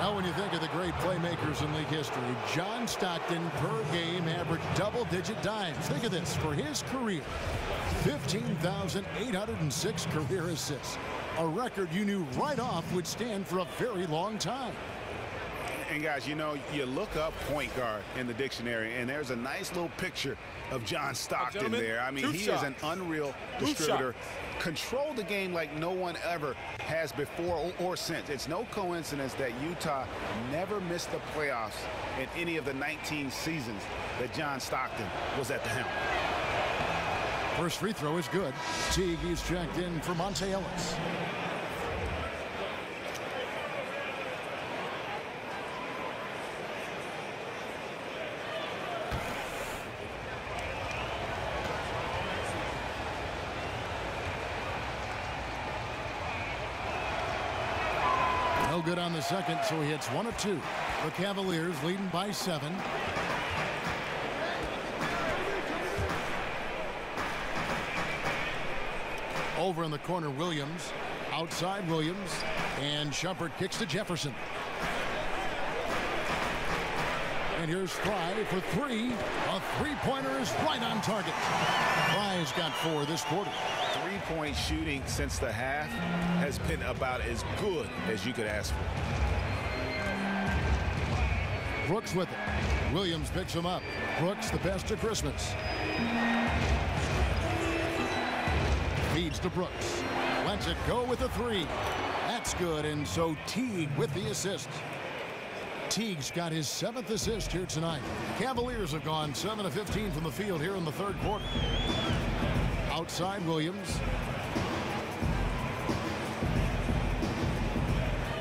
Now, when you think of the great playmakers in league history, John Stockton per game averaged double-digit dimes. Think of this. For his career, 15,806 career assists. A record you knew right off would stand for a very long time. And guys, you know, you look up point guard in the dictionary, and there's a nice little picture of John Stockton there. I mean, he is an unreal distributor. Control the game like no one ever has before or since. It's no coincidence that Utah never missed the playoffs in any of the 19 seasons that John Stockton was at the helm. First free throw is good. Teague is checked in for Monte Ellis. No good on the second, so he hits 1 of 2. The Cavaliers leading by 7. Over in the corner, Williams. Outside Williams. And Shumpert kicks to Jefferson. And here's Fry for 3. A three-pointer is right on target. Fry's got 4 this quarter. Three-point shooting since the half has been about as good as you could ask for. Brooks with it. Williams picks him up. Brooks the best of Christmas. Feeds to Brooks. Lets it go with a 3. That's good, and so Teague with the assist. Teague's got his 7th assist here tonight. Cavaliers have gone 7 of 15 from the field here in the third quarter. Outside Williams.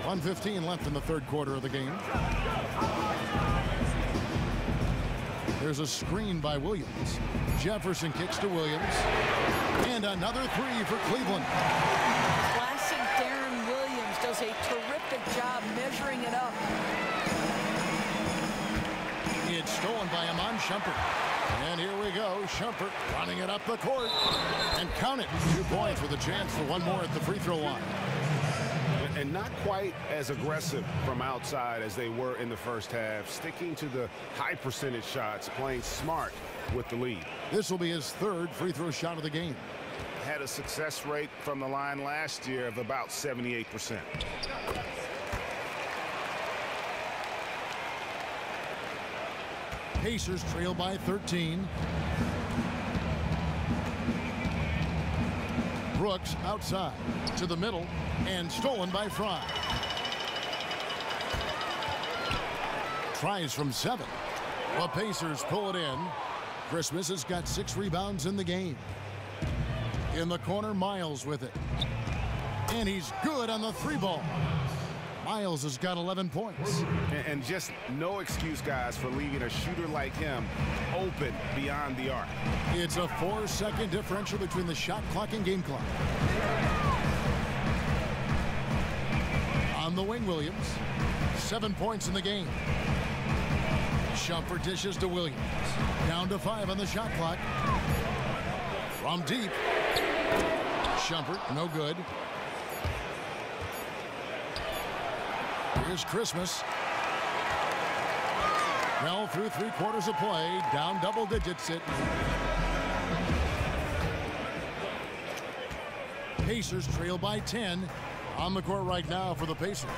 1:15 left in the third quarter of the game. There's a screen by Williams. Jefferson kicks to Williams. And another 3 for Cleveland. Classic Darren Williams does a terrific job measuring it up. It's stolen by Iman Shumpert. And here we go. Shumpert running it up the court. And count it. 2 points with a chance for 1 more at the free throw line. And not quite as aggressive from outside as they were in the first half. Sticking to the high percentage shots. Playing smart with the lead. This will be his 3rd free throw shot of the game. Had a success rate from the line last year of about 78%. Pacers trail by 13. Brooks outside to the middle and stolen by Fry. Tries from 7. The Pacers pull it in. Christmas has got 6 rebounds in the game. In the corner, Miles with it. And he's good on the 3 ball. Miles has got 11 points. And just no excuse, guys, for leaving a shooter like him open beyond the arc. It's a 4-second differential between the shot clock and game clock. On on the wing, Williams. 7 points in the game. Shumpert dishes to Williams. Down to 5 on the shot clock. From deep. Shumpert, no good. Here's Christmas. Well, through 3/4 of play, down double digits. Pacers trail by 10. On the court right now for the Pacers.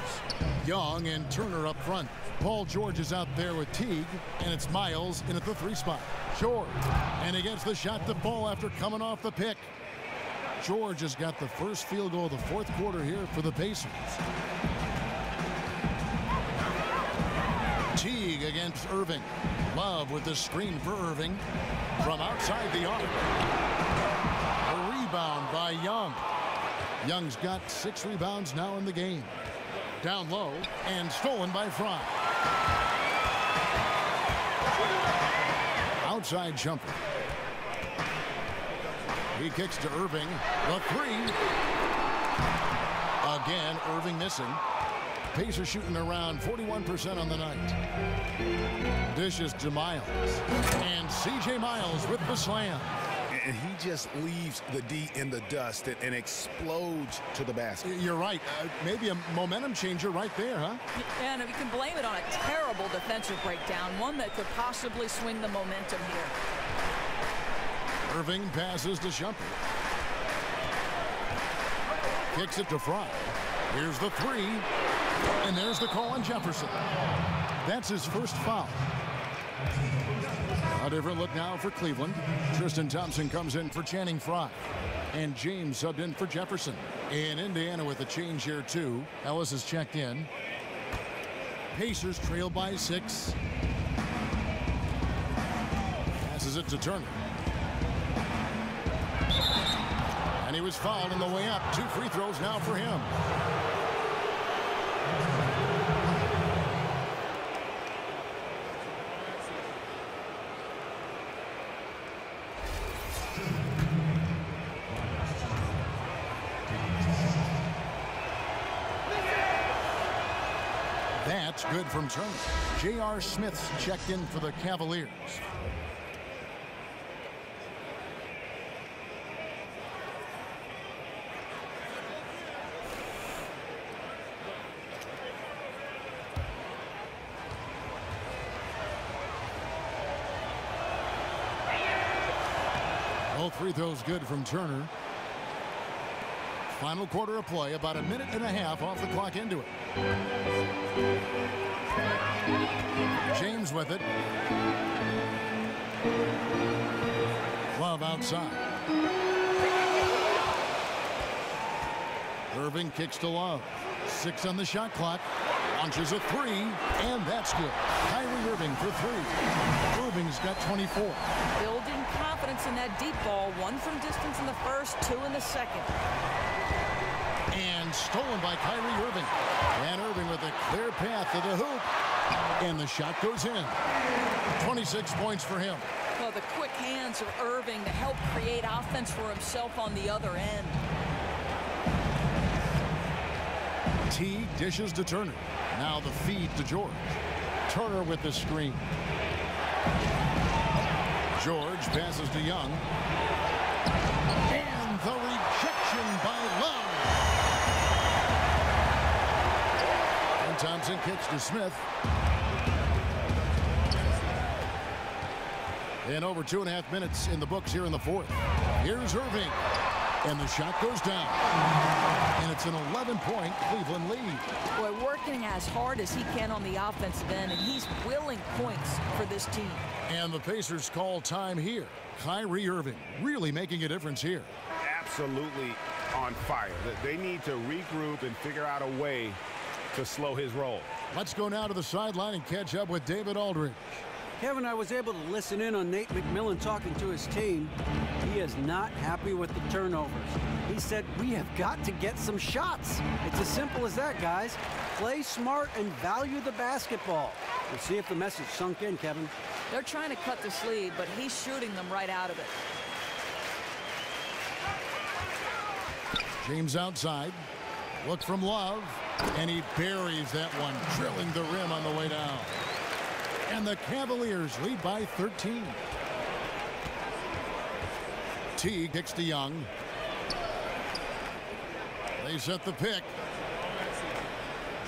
Young and Turner up front. Paul George is out there with Teague, and it's Miles in at the 3 spot. George, and he gets the shot to fall after coming off the pick. George has got the first field goal of the 4th quarter here for the Pacers. Teague against Irving. Love with the screen for Irving from outside the arc. A rebound by Young. Young's got 6 rebounds now in the game. Down low and stolen by Fry. Outside jumper. He kicks to Irving. The 3. Again, Irving missing. Pacers shooting around 41% on the night. Dishes to Miles. And C.J. Miles with the slam. And he just leaves the D in the dust and explodes to the basket. You're right. Maybe a momentum changer right there, huh? And you can blame it on a terrible defensive breakdown, one that could possibly swing the momentum here. Irving passes to Shumpert. Kicks it to Fry. Here's the 3. And there's the call on Jefferson. That's his first foul. A different look now for Cleveland. Tristan Thompson comes in for Channing Frye. And James subbed in for Jefferson. In Indiana with a change here, too. Ellis is checked in. Pacers trail by 6. Passes it to Turner. And he was fouled on the way up. 2 free throws now for him. That's good from Turner. J.R. Smith's checked in for the Cavaliers. Both free throws good from Turner. Final quarter of play, about a minute and a half off the clock into it. James with it. Love outside. Irving kicks to Love. 6 on the shot clock. Launches a 3, and that's good. Kyrie Irving for 3. Irving's got 24. Building confidence in that deep ball. 1 from distance in the first, 2 in the second. And stolen by Kyrie Irving. And Irving with a clear path to the hoop. And the shot goes in. 26 points for him. Well, the quick hands of Irving to help create offense for himself on the other end. Teague dishes to Turner. Now the feed to George. Turner with the screen. George passes to Young. And the rejection by Love. And Thompson kicks to Smith. And over 2.5 minutes in the books here in the 4th. Here's Irving. And the shot goes down. And it's an 11-point Cleveland lead. Boy, working as hard as he can on the offensive end, and he's willing points for this team. And the Pacers call time here. Kyrie Irving really making a difference here. Absolutely on fire. They need to regroup and figure out a way to slow his roll. Let's go now to the sideline and catch up with David Aldridge. Kevin, I was able to listen in on Nate McMillan talking to his team. He is not happy with the turnovers. He said, we have got to get some shots. It's as simple as that, guys. Play smart and value the basketball. We'll see if the message sunk in, Kevin. They're trying to cut this lead, but he's shooting them right out of it. James outside. Look from Love, and he buries that one, drilling the rim on the way down. And the Cavaliers lead by 13. Teague kicks to Young. They set the pick.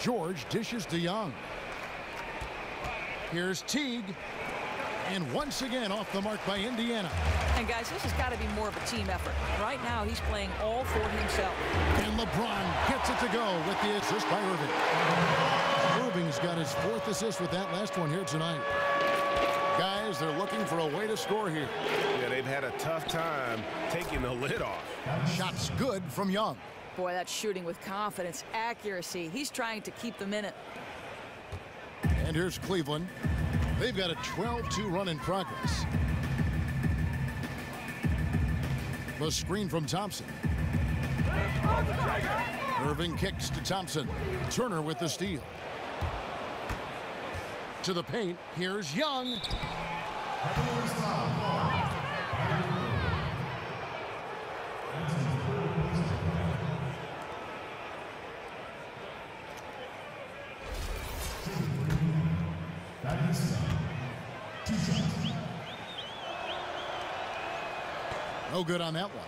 George dishes to Young. Here's Teague. And once again off the mark by Indiana. And guys, this has got to be more of a team effort. Right now, he's playing all for himself. And LeBron gets it to go with the assist by Irving. Irving's got his 4th assist with that last one here tonight. Guys, they're looking for a way to score here. Yeah, they've had a tough time taking the lid off. Shots good from Young. Boy, that's shooting with confidence, accuracy. He's trying to keep them in it. And here's Cleveland. They've got a 12-2 run in progress. The screen from Thompson. Irving kicks to Thompson. Turner with the steal. To the paint. Here's Young. No good on that one.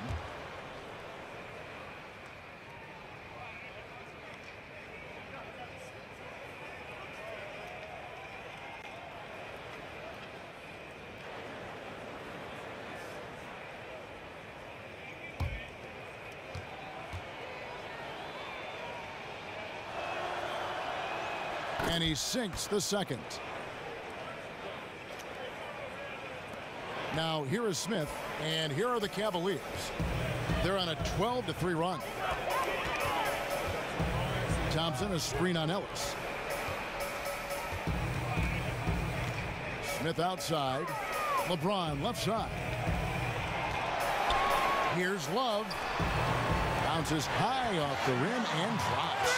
And he sinks the second. Now here is Smith, and here are the Cavaliers. They're on a 12-3 run. Thompson, a screen on Ellis. Smith outside. LeBron left side. Here's Love. Bounces high off the rim and drops.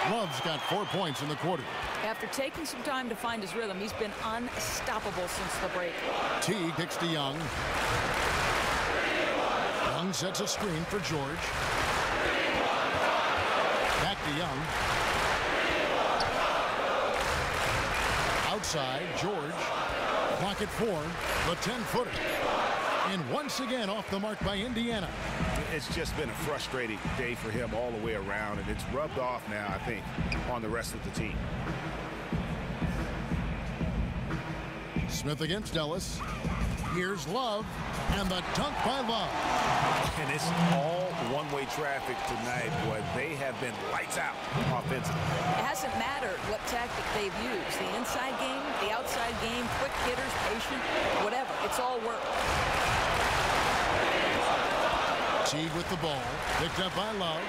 Love's got 4 points in the quarter. After taking some time to find his rhythm, he's been unstoppable since the break. T kicks to Young. Young sets a screen for George. Back to Young. Outside, George. Clock at 4. The 10-footer. And once again off the mark by Indiana. It's just been a frustrating day for him all the way around, and it's rubbed off now, I think, on the rest of the team. Smith against Ellis. Here's Love, and the dunk by Love. And it's all one-way traffic tonight, boy. They have been lights out offensively. It hasn't mattered what tactic they've used. The inside game, the outside game, quick hitters, patient, whatever. It's all work. Teague with the ball. Picked up by Love.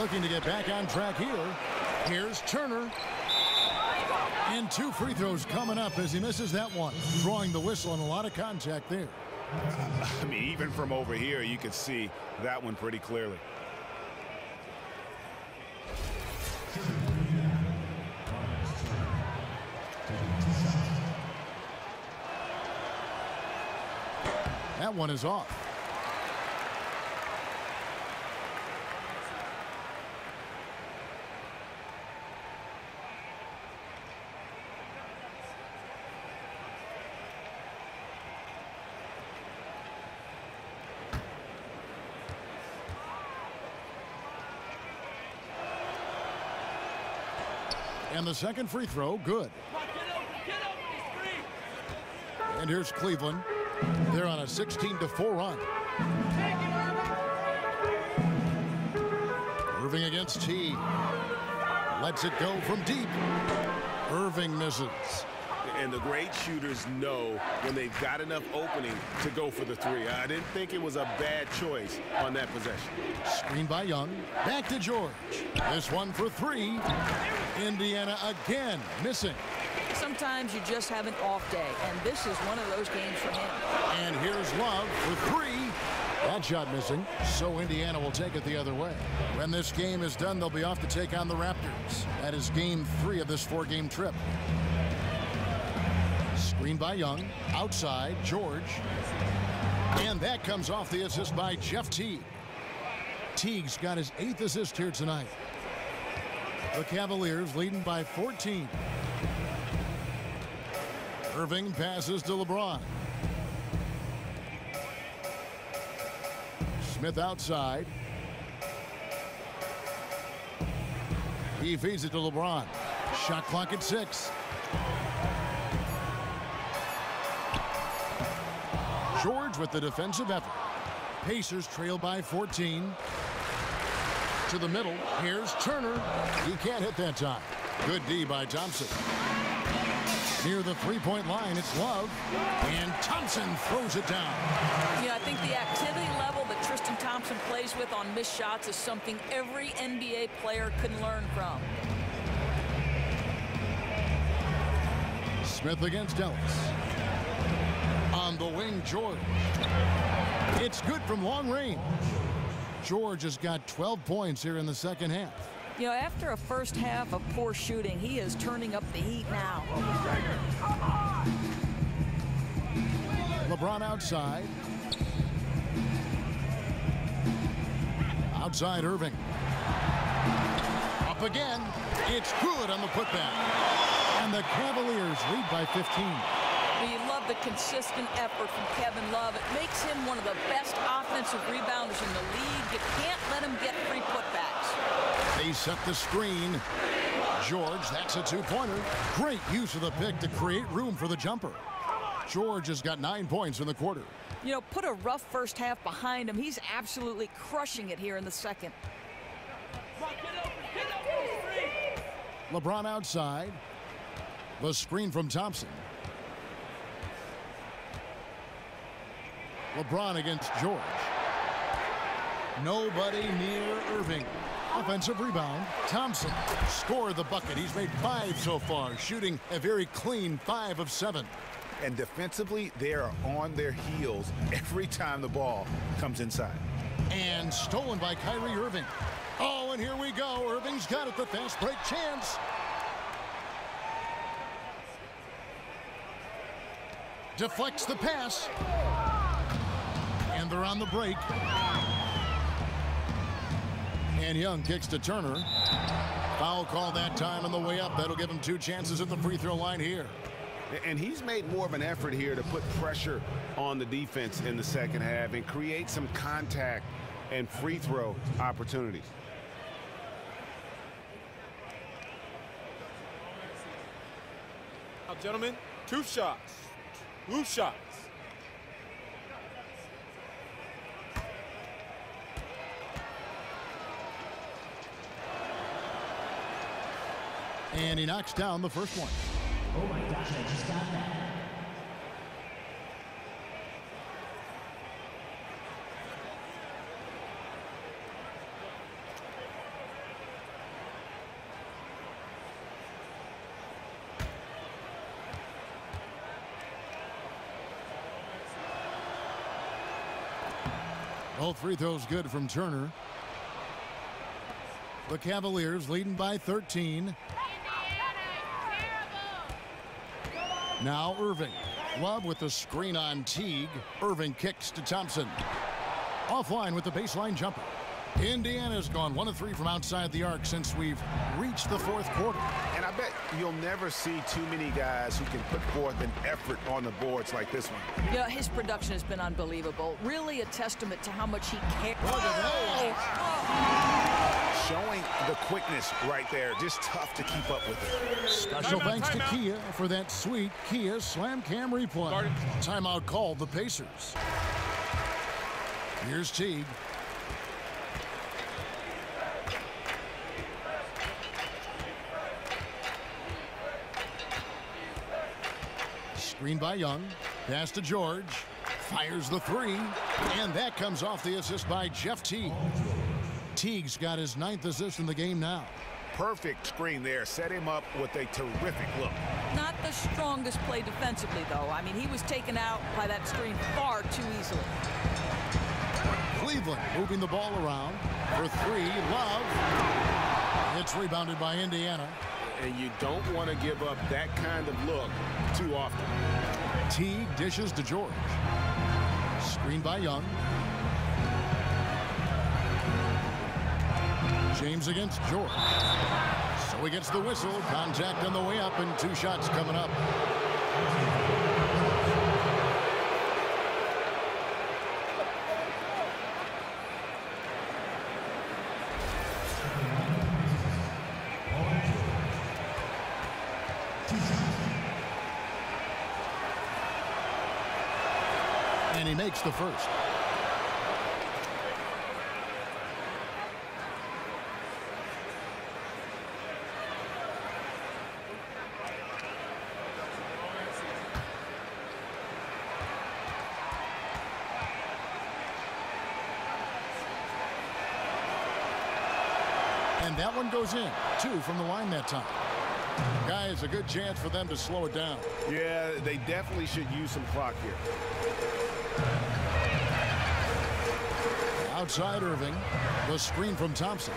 Looking to get back on track here. Here's Turner. And 2 free throws coming up as he misses that one. Drawing the whistle and a lot of contact there. I mean, even from over here, you can see that one pretty clearly. That one is off. And the second free throw, good. And here's Cleveland. They're on a 16-4 run. Irving against T. Lets it go from deep. Irving misses. And the great shooters know when they've got enough opening to go for the three. I didn't think it was a bad choice on that possession. Screen by Young. Back to George. This one for 3. Indiana again missing. Sometimes you just have an off day, and this is one of those games for him. And here's Love for 3. That shot missing, so Indiana will take it the other way. When this game is done, they'll be off to take on the Raptors. That is game 3 of this 4-game trip. Screen by Young. Outside, George. And that comes off the assist by Jeff Teague. Teague's got his 8th assist here tonight. The Cavaliers leading by 14. Irving passes to LeBron. Smith outside. He feeds it to LeBron. Shot clock at 6. George with the defensive effort. Pacers trail by 14. To the middle. Here's Turner. He can't hit that time. Good D by Thompson. Near the three-point line, it's Love. And Thompson throws it down. Yeah, I think the activity level that Tristan Thompson plays with on missed shots is something every NBA player can learn from. Smith against Ellis. On the wing, George. It's good from long range. George has got 12 points here in the second half. You know, after a first half of poor shooting, he is turning up the heat now. LeBron outside. Outside Irving. Up again. It's good on the putback. And the Cavaliers lead by 15. You love the consistent effort from Kevin Love. It makes him one of the best offensive rebounders in the league. You can't let him get free putbacks. They set the screen. George, that's a two-pointer. Great use of the pick to create room for the jumper. George has got 9 points in the quarter. You know, put a rough first half behind him. He's absolutely crushing it here in the second. LeBron outside. The screen from Thompson. LeBron against George. Nobody near Irving. Offensive rebound. Thompson scored the bucket. He's made 5 so far, shooting a very clean 5 of 7. And defensively, they are on their heels every time the ball comes inside. And stolen by Kyrie Irving. Oh, and here we go. Irving's got it, the fast break chance. Deflects the pass. And they're on the break. And Young kicks to Turner. Foul call that time on the way up. That'll give him 2 chances at the free throw line here. And he's made more of an effort here to put pressure on the defense in the second half and create some contact and free throw opportunities. Now, gentlemen, 2 shots. 2 shots. And he knocks down the first one. Oh my gosh, I just got that. Both free throws good from Turner. The Cavaliers leading by 13. Now Irving. Love with the screen on Teague. Irving kicks to Thompson. Offline with the baseline jumper. Indiana's gone 1 of 3 from outside the arc since we've reached the fourth quarter. And I bet you'll never see too many guys who can put forth an effort on the boards like this one. You know, his production has been unbelievable. Really a testament to how much he cares. Showing the quickness right there. Just tough to keep up with it. Special thanks to Kia for that sweet Kia Slam Cam replay. Timeout called the Pacers. Here's Teague. Screen by Young. Pass to George. Fires the 3. And that comes off the assist by Jeff Teague. Teague's got his 9th assist in the game now. Perfect screen there. Set him up with a terrific look. Not the strongest play defensively, though. I mean, he was taken out by that screen far too easily. Cleveland moving the ball around for 3. Love. It's rebounded by Indiana. And you don't want to give up that kind of look too often. Teague dishes to George. Screen by Young. James against George. So he gets the whistle. Contact on the way up and 2 shots coming up. And he makes the first. And that one goes in. 2 from the line that time. Guys, a good chance for them to slow it down. Yeah, they definitely should use some clock here. Outside Irving. The screen from Thompson.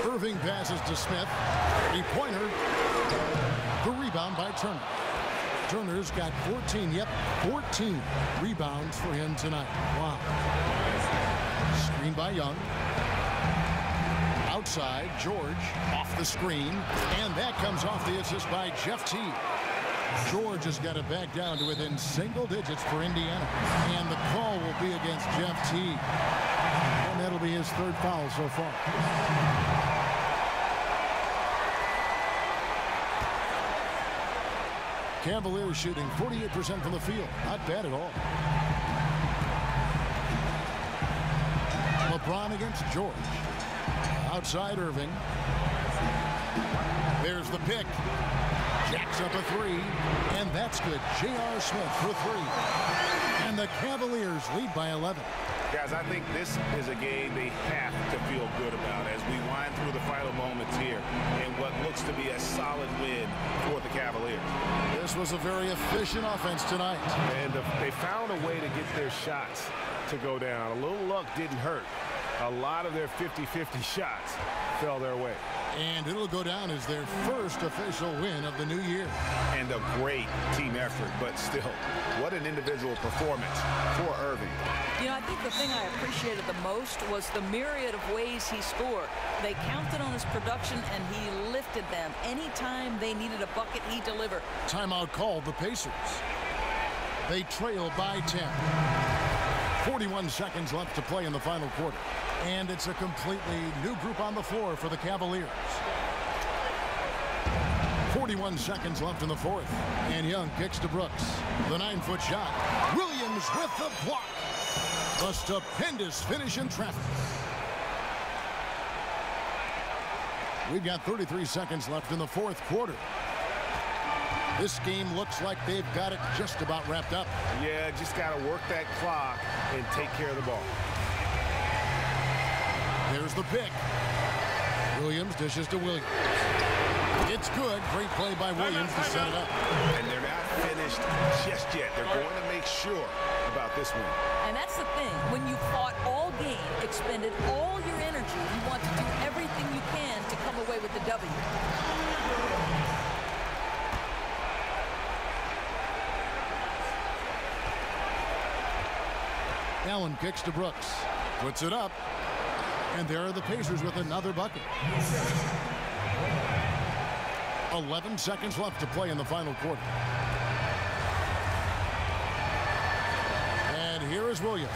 Irving passes to Smith. 3-pointer. The rebound by Turner. Turner's got 14. Yep, 14 rebounds for him tonight. Wow. Screen by Young. Outside, George off the screen, and that comes off the assist by Jeff Teague. George has got it back down to within single digits for Indiana, and the call will be against Jeff Teague. And that'll be his 3rd foul so far. Cavaliers shooting 48% from the field. Not bad at all. LeBron against George. Outside Irving. There's the pick. Jacks up a 3, and that's good. J.R. Smith for 3. And the Cavaliers lead by 11. Guys, I think this is a game they have to feel good about as we wind through the final moments here in what looks to be a solid win for the Cavaliers. This was a very efficient offense tonight. And they found a way to get their shots to go down. A little luck didn't hurt. A lot of their 50-50 shots fell their way. And it'll go down as their first official win of the new year. And a great team effort, but still, what an individual performance for Irving. You know, I think the thing I appreciated the most was the myriad of ways he scored. They counted on his production, and he lifted them. Anytime they needed a bucket, he delivered. Timeout called the Pacers. They trail by 10. 41 seconds left to play in the final quarter. And it's a completely new group on the floor for the Cavaliers. 41 seconds left in the 4th. And Young kicks to Brooks. The 9-foot shot. Williams with the block. A stupendous finish in traffic. We've got 33 seconds left in the 4th quarter. This game looks like they've got it just about wrapped up. Yeah, just got to work that clock and take care of the ball. There's the pick. Williams dishes to Williams. It's good. Great play by Williams to set it up. And they're not finished just yet. They're going to make sure about this one. And that's the thing. When you fought all game, expended all your energy, you want to do everything you can to come away with the W. Allen kicks to Brooks. Puts it up. And there are the Pacers with another bucket. 11 seconds left to play in the final quarter. And here is Williams.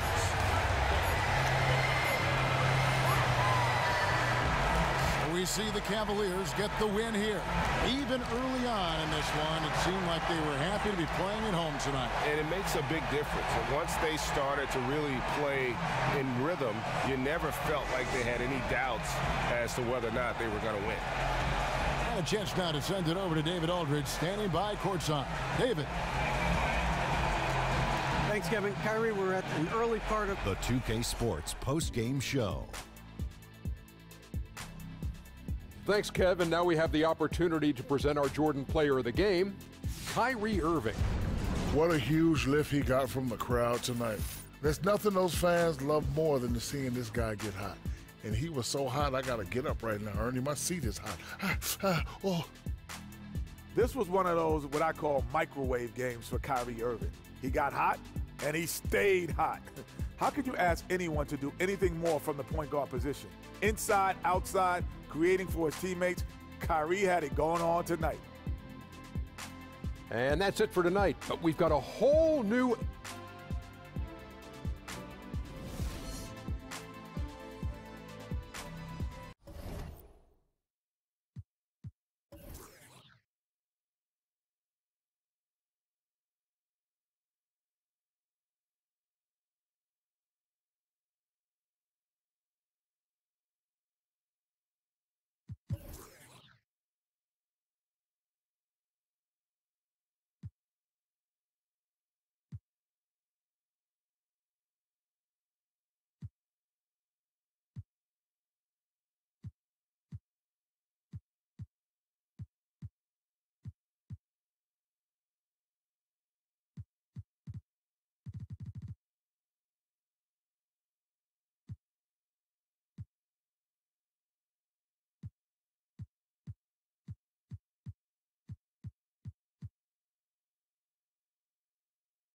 We see the Cavaliers get the win here. Even early on in this one, it seemed like they were happy to be playing at home tonight. And it makes a big difference. And once they started to really play in rhythm, you never felt like they had any doubts as to whether or not they were going to win. And a chance now to send it over to David Aldridge, standing by courtside. David. Thanks, Kevin. Kyrie, we're at an early part of the 2K Sports post-game show. Thanks, Kevin. Now we have the opportunity to present our Jordan Player of the Game, Kyrie Irving. What a huge lift he got from the crowd tonight. There's nothing those fans love more than seeing this guy get hot. And he was so hot, I got to get up right now, Ernie. My seat is hot. Oh. This was one of those what I call microwave games for Kyrie Irving. He got hot, and he stayed hot. How could you ask anyone to do anything more from the point guard position? Inside, outside, creating for his teammates, Kyrie had it going on tonight. And that's it for tonight. But we've got a whole new